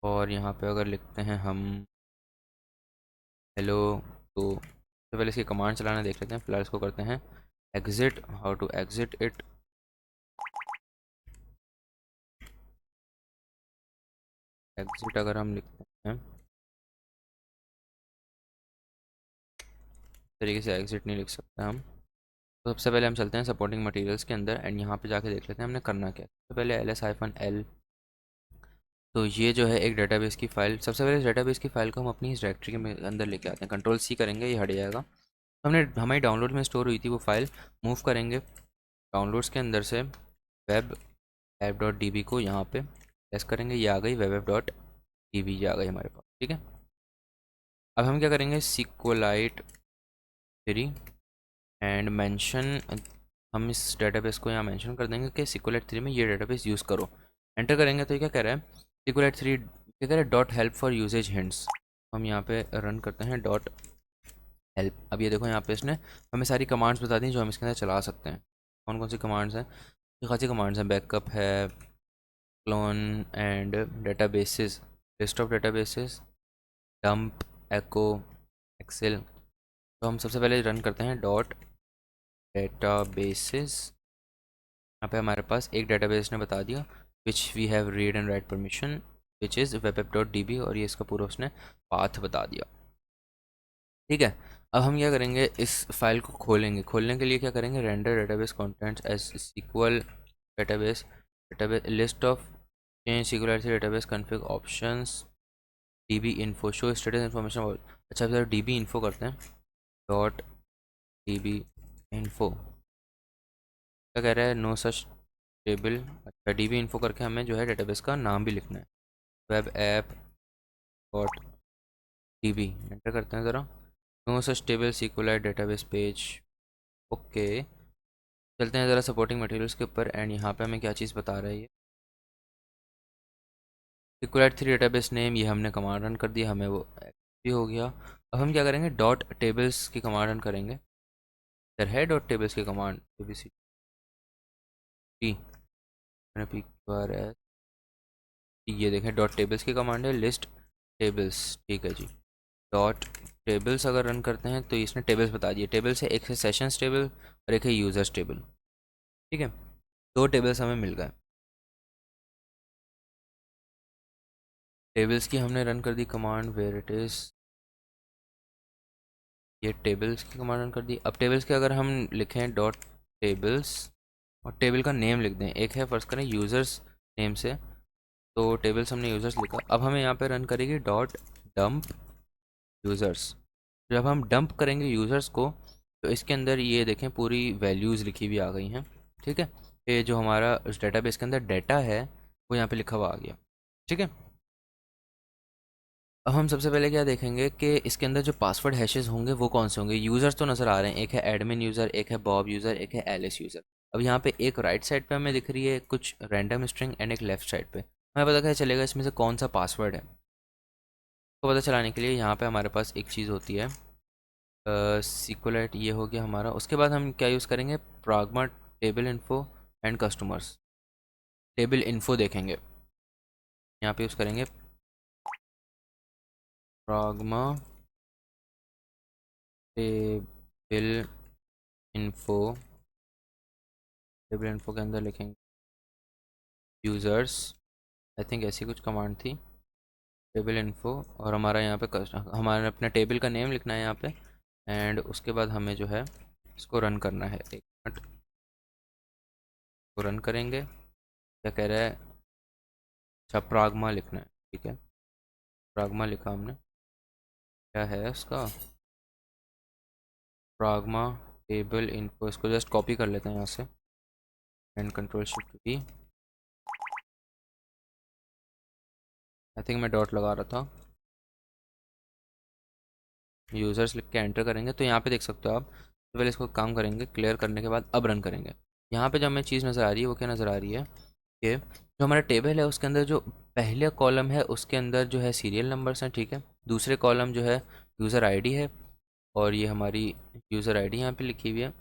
A: और यहाँ पे अगर लिखते हैं हम हेलो, तो सबसे पहले इसकी कमांड चलाना देख लेते हैं। फिलहाल इसको करते हैं exit, how to exit it. Exit अगर हम लिखते हैं तरीके से एग्जिट नहीं लिख सकते हम। तो सबसे पहले हम चलते हैं सपोर्टिंग मटेरियल्स के अंदर एंड यहाँ पे जाके देख लेते हैं हमने करना क्या है। सबसे पहले ls-l, तो ये जो है एक डेटाबेस की फ़ाइल। सबसे पहले इस डेटाबेस की फ़ाइल को हम अपनी इस डायरेक्टरी के अंदर लेके आते हैं। कंट्रोल C करेंगे, ये हट जाएगा। तो हमने हमारी डाउनलोड में स्टोर हुई थी वो फाइल, मूव करेंगे डाउनलोड्स के अंदर से वेब ऐप डॉट DB को यहाँ पे प्रेस करेंगे, ये आ गई वेब ऐप डॉट DB, ये आ गई हमारे पास। ठीक है, अब हम क्या करेंगे, SQLite 3 एंड मेंशन, हम इस डेटाबेस को यहाँ मेंशन कर देंगे कि SQLite 3 में ये डेटाबेस यूज़ करो। एंटर करेंगे तो ये क्या कह रहा है, SQLite 3 क्या कह रहा है, dot help for usages hints. हम यहाँ पे रन करते हैं डॉट हेल्प। अब ये देखो यहाँ पे इसने हमें सारी कमांड्स बता दी जो हम इसके अंदर चला सकते हैं। कौन कौन सी कमांड्स हैं, ये खासी कमांड्स हैं, बैकअप है, clone and databases, list of databases, dump, echo, excel. तो हम सबसे पहले रन करते हैं डॉट डेटाबेसेस। यहाँ पे हमारे पास एक डेटाबेस ने बता दिया which we have read and write permission which is webapp.db, और ये इसका पूरा उसने पाथ बता दिया। ठीक है, अब हम क्या करेंगे, इस फाइल को खोलेंगे। खोलने के लिए क्या करेंगे, render database contents as SQL database, database list of change SQLite database config options DB info show status information. अच्छा फिर DB इन्फो करते हैं, डॉट DB इन्फो, क्या कह रहा है, नो सच टेबल। अच्छा DB इन्फो करके हमें जो है डेटाबेस का नाम भी लिखना है, web app dot DB, enter करते हैं ज़रा। No such table SQLite database page. Okay, चलते हैं ज़रा सपोर्टिंग मटेरियल्स के ऊपर एंड यहाँ पे हमें क्या चीज़ बता रहा है ये, SQLite 3 डेटाबेस नेम, ये हमने कमांड रन कर दिया, हमें वो भी हो गया। अब हम क्या करेंगे, डॉट टेबल्स की कमांड रन करेंगे। इधर है डॉट टेबल्स की कमांड, ABC PQRS, ये देखें डॉट टेबल्स की कमांड है, लिस्ट टेबल्स। ठीक है जी, डॉट टेबल्स अगर रन करते हैं तो इसने टेबल्स बता दिए। टेबल्स है, एक है सेशंस टेबल और एक है यूजर्स टेबल। ठीक है, दो टेबल्स हमें मिल गए। टेबल्स की हमने रन कर दी कमांड, वेयर इट इज़, ये टेबल्स की कमांड रन कर दी। अब टेबल्स के अगर हम लिखें डॉट टेबल्स और टेबल का नेम लिख दें, एक है फर्स्ट करें यूज़र्स नेम से, तो टेबल्स हमने यूज़र्स लिखा। अब हमें यहाँ पे रन करेगी डॉट डंप यूज़र्स। जब हम डंप करेंगे यूज़र्स को तो इसके अंदर ये देखें पूरी वैल्यूज़ लिखी हुई आ गई हैं। ठीक है, ये जो हमारा उस डेटाबेस के अंदर डाटा है वो यहाँ पे लिखा हुआ आ गया। ठीक है, अब हम सबसे पहले क्या देखेंगे कि इसके अंदर जो पासवर्ड हैशेस होंगे वो कौन से होंगे। यूज़र्स तो नज़र आ रहे हैं, एक है एडमिन यूज़र, एक है बॉब यूज़र, एक है एलिस यूज़र। अब यहाँ पे एक राइट साइड पे हमें दिख रही है कुछ रैंडम स्ट्रिंग एंड एक लेफ्ट साइड पे, हमें पता कैसे चलेगा इसमें से कौन सा पासवर्ड है। तो पता चलाने के लिए यहाँ पे हमारे पास एक चीज़ होती है, SQLite, ये हो गया हमारा। उसके बाद हम क्या यूज़ करेंगे, pragma table info and customers, table info देखेंगे। यहाँ पे यूज़ करेंगे pragma table info. Table info के अंदर लिखेंगे यूज़र्स, आई थिंक ऐसी कुछ कमांड थी, टेबल इन्फो। और हमारा यहाँ पे हमारे अपना टेबल का नेम लिखना है यहाँ पे। एंड उसके बाद हमें जो है इसको रन करना है। एक मिनट को रन करेंगे। क्या कह रहा है? अच्छा, प्राग्मा लिखना है, ठीक है। प्राग्मा लिखा हमने। क्या है उसका? Pragma table info. इसको जस्ट कॉपी कर लेते हैं यहाँ से and control shift V। I think मैं डॉट लगा रहा था। यूज़र्स लिख के एंटर करेंगे तो यहाँ पे देख सकते हो आप। तो पहले इसको काम करेंगे, क्लियर करने के बाद अब रन करेंगे। यहाँ पे जो हमें चीज़ नज़र आ रही है वो क्या नज़र आ रही है कि जो हमारा टेबल है उसके अंदर जो पहले कॉलम है उसके अंदर जो है सीरियल नंबर्स हैं, ठीक है। दूसरे कॉलम जो है यूज़र आईडी है, और ये हमारी यूज़र आईडी यहाँ पे लिखी हुई है।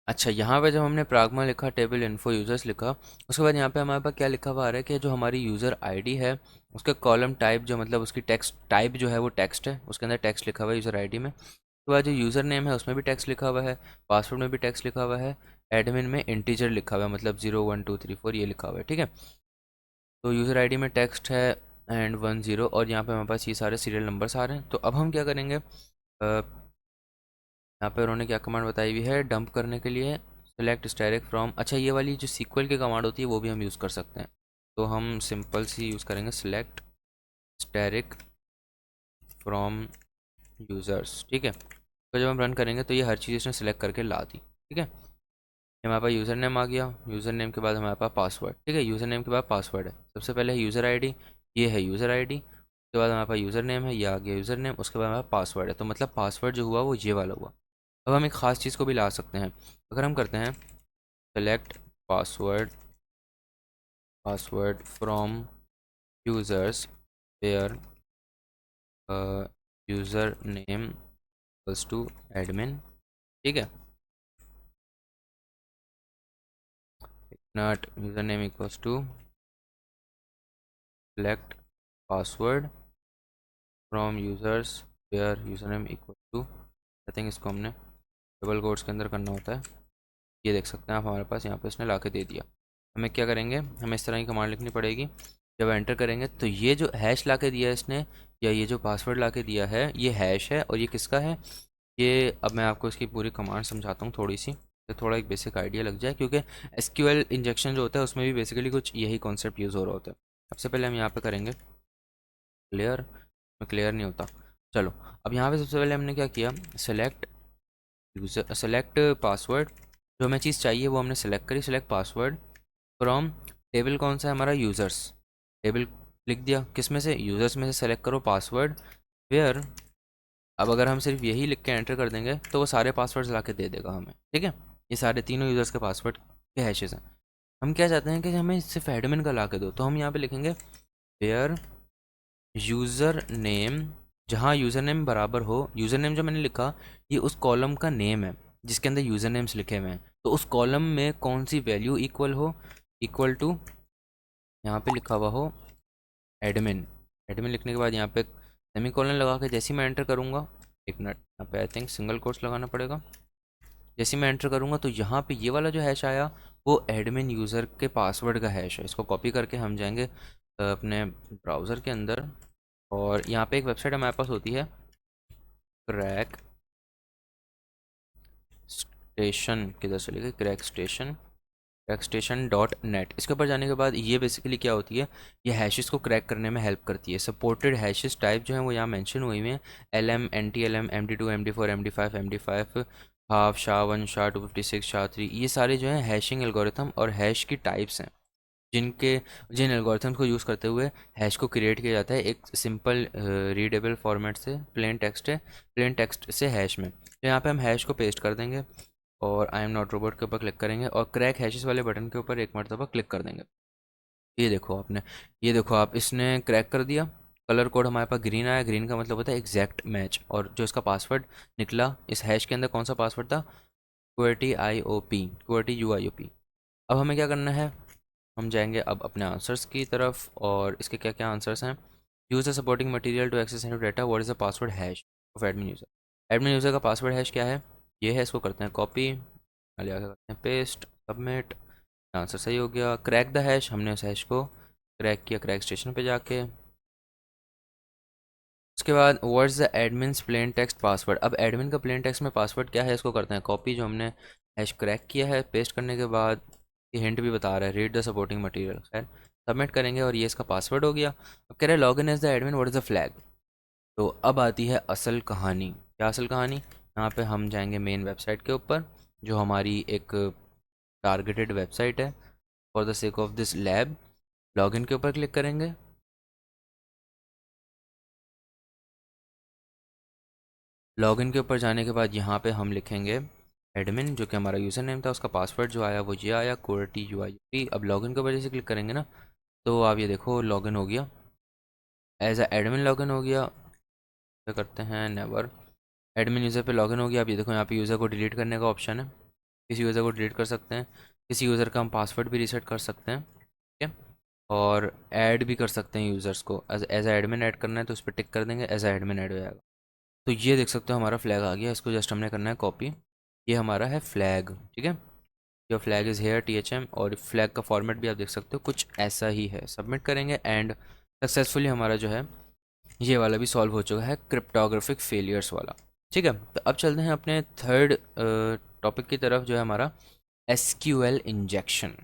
A: अच्छा, यहाँ पे जब हमने प्राग्मा लिखा, टेबल इन्फो यूज़र्स लिखा, उसके बाद यहाँ पे हमारे पास क्या लिखा हुआ आ रहा है कि जो हमारी यूज़र आईडी है उसके कॉलम टाइप जो मतलब उसकी टेक्स्ट टाइप जो है वो टेक्स्ट है, उसके अंदर टेक्स्ट लिखा हुआ है यूज़र आईडी में। उसके बाद जो यूज़र नेम है उसमें भी टेक्स्ट लिखा हुआ है, पासवर्ड में भी टेक्स्ट लिखा हुआ है, एडमिन में इंटीजर लिखा हुआ है, मतलब 0 1 2 3 4 ये लिखा हुआ है, ठीक है। तो यूज़र आईडी में टेक्स्ट है एंड 1 0, और यहाँ पे हमारे पास ये सारे सीरियल नंबर्स आ रहे हैं। तो अब हम क्या करेंगे, यहाँ पे उन्होंने क्या कमांड बताई हुई है डंप करने के लिए, सेलेक्ट स्टैटिक फ्रॉम। अच्छा, ये वाली जो सीक्वल की कमांड होती है वो भी हम यूज़ कर सकते हैं। तो हम सिंपल सी यूज़ करेंगे, सेलेक्ट स्टैटिक फ्रॉम यूज़र्स, ठीक है। तो जब हम रन करेंगे तो ये हर चीज़ इसने सेलेक्ट करके ला दी, ठीक है। ये हमारे पास यूज़र नेम आ गया, यूज़र नेम के बाद हमारे पास पासवर्ड, ठीक है। यूज़र नेम के बाद पासवर्ड है, सबसे पहले है यूज़र आईडी, ये है यूज़र आईडी। उसके बाद हमारे पास यूज़र नेम है, ये आ गया यूज़र नेम। उसके बाद हमारे पास पासवर्ड है, तो मतलब पासवर्ड जो हुआ वो ये वाला हुआ। अब हम एक ख़ास चीज़ को भी ला सकते हैं। अगर हम करते हैं select password, password from users where user name equals to admin, ठीक है। Not user name equals to select password from users where user name equal to, I think इसको हमने डबल कोट्स के अंदर करना होता है। ये देख सकते हैं आप, हमारे पास यहाँ पे इसने ला के दे दिया। हमें क्या करेंगे, हमें इस तरह की कमांड लिखनी पड़ेगी। जब एंटर करेंगे तो ये जो हैश ला के दिया है इसने, या ये जो पासवर्ड ला के दिया है, ये हैश है। और ये किसका है? ये अब मैं आपको इसकी पूरी कमांड समझाता हूँ थोड़ी सी, तो थोड़ा एक बेसिक आइडिया लग जाए, क्योंकि एसक्यूएल इंजेक्शन जो होता है उसमें भी बेसिकली कुछ यही कॉन्सेप्ट यूज़ हो रहा होता है। सबसे पहले हम यहाँ पे करेंगे क्लियर, में क्लियर नहीं होता। चलो, अब यहाँ पे सबसे पहले हमने क्या किया, सेलेक्ट यूज़र, सेलेक्ट पासवर्ड। जो हमें चीज़ चाहिए वो हमने सेलेक्ट करी, सेलेक्ट पासवर्ड फ्रॉम टेबल, कौन सा है हमारा? यूज़र्स। टेबल लिख दिया, किस में से? यूज़र्स में से सेलेक्ट करो पासवर्ड वेयर। अब अगर हम सिर्फ यही लिख के एंटर कर देंगे तो वो सारे पासवर्ड्स ला के दे देगा हमें, ठीक है। ये सारे तीनों यूज़र्स के पासवर्ड के हैशेस हैं। हम क्या चाहते हैं कि हमें सिर्फ एडमिन का ला के दो, तो हम यहाँ पे लिखेंगे वेयर यूज़र नेम, जहाँ यूज़र नेम बराबर हो, यूज़र नेम जो मैंने लिखा ये उस कॉलम का नेम है जिसके अंदर यूज़र नेम्स लिखे हुए हैं, तो उस कॉलम में कौन सी वैल्यू इक्वल हो, इक्वल टू यहाँ पे लिखा हुआ हो एडमिन। एडमिन लिखने के बाद यहाँ पे सेमी कॉलन लगा के जैसे ही मैं एंटर करूँगा, एक मिनट, यहाँ पे आई थिंक सिंगल कोट्स लगाना पड़ेगा। जैसे ही मैं एंटर करूँगा तो यहाँ पे ये वाला जो हैश आया वो एडमिन यूज़र के पासवर्ड का हैश है। इसको कॉपी करके हम जाएंगे अपने ब्राउज़र के अंदर, और यहाँ पे एक वेबसाइट हमारे पास होती है क्रैक स्टेशन, किधर चली गई? Crack station dot net. इसके ऊपर जाने के बाद ये बेसिकली क्या होती है, ये हैशेस को क्रैक करने में हेल्प करती है। सपोर्टेड हैशेस टाइप जो है वो यहाँ मेंशन हुई हुई हैं, LM, NTLM, MD2, MD4, MD5, MD5, half, SHA-1, SHA-256, SHA-3, ये सारे जो हैं हैशिंग एल्गोरिथम और हैश की टाइप्स हैं, जिनके जिन एल्गोरिथम्स को यूज़ करते हुए हैश को क्रिएट किया जाता है एक सिंपल रीडेबल फॉर्मेट से। प्लेन टेक्स्ट है, प्लेन टेक्स्ट से हैश में। तो यहाँ पे हम हैश को पेस्ट कर देंगे और आई एम नॉट रोबोट के ऊपर क्लिक करेंगे और क्रैक हैशेस वाले बटन के ऊपर एक मरतबा क्लिक कर देंगे। ये देखो आपने, ये देखो आप, इसने क्रैक कर दिया। कलर कोड हमारे पास ग्रीन आया, ग्रीन का मतलब होता है एग्जैक्ट मैच। और जो इसका पासवर्ड निकला इस हैश के अंदर, कौन सा पासवर्ड था? QWERTY अब हमें क्या करना है, हम जाएंगे अब अपने आंसर्स की तरफ, और इसके क्या क्या आंसर्स हैं। Use the supporting material to access and data, what is the password hash of admin user. Admin user का पासवर्ड हैश क्या है, ये है। इसको करते हैं कॉपी, लिया करते हैं पेस्ट, सबमिट। आंसर सही हो गया। क्रैक द हैश, हमने उस हैश को क्रैक किया क्रैक स्टेशन पे जाके। उसके बाद what's the admins plain text password. अब एडमिन का प्लेन टेक्स्ट में पासवर्ड क्या है, इसको करते हैं कॉपी, जो हमने हैश क्रैक किया है। पेस्ट करने के बाद ये हिंट भी बता रहा है, रीड द सपोर्टिंग मटेरियल। खैर सबमिट करेंगे और ये इसका पासवर्ड हो गया। अब कह रहे हैं log in as the admin, what is the flag. तो अब आती है असल कहानी। क्या असल कहानी? यहाँ पे हम जाएंगे मेन वेबसाइट के ऊपर, जो हमारी एक टारगेटेड वेबसाइट है for the sake of this lab. Login के ऊपर क्लिक करेंगे। लॉगिन के ऊपर जाने के बाद यहाँ पे हम लिखेंगे एडमिन, जो कि हमारा यूज़र नेम था। उसका पासवर्ड जो आया वो ये आया, QWERTY। अब लॉगिन के ऊपर जैसे क्लिक करेंगे ना, तो आप ये देखो लॉगिन हो गया, एज अ एडमिन लॉगिन हो गया। क्या करते हैं, नेवर। एडमिन यूज़र पे लॉगिन हो गया। आप ये देखो यहाँ पे यूज़र को डिलीट करने का ऑप्शन है, किसी यूज़र को डिलीट कर सकते हैं, किसी यूज़र का हम पासवर्ड भी रीसेट कर सकते हैं, ठीक है। और ऐड भी कर सकते हैं यूज़र्स को, एज एडमिन ऐड करना है तो उस पर टिक कर देंगे, एज एडमिन ऐड हो जाएगा। तो ये देख सकते हो हमारा फ्लैग आ गया, इसको जस्ट हमने करना है कॉपी। ये हमारा है फ्लैग, ठीक है। Your flag is here THM। और फ्लैग का फॉर्मेट भी आप देख सकते हो कुछ ऐसा ही है। सबमिट करेंगे एंड सक्सेसफुली हमारा जो है ये वाला भी सॉल्व हो चुका है, क्रिप्टोग्राफिक फेलियर्स वाला। ठीक है, तो अब चलते हैं अपने थर्ड टॉपिक की तरफ, जो है हमारा SQL इंजेक्शन।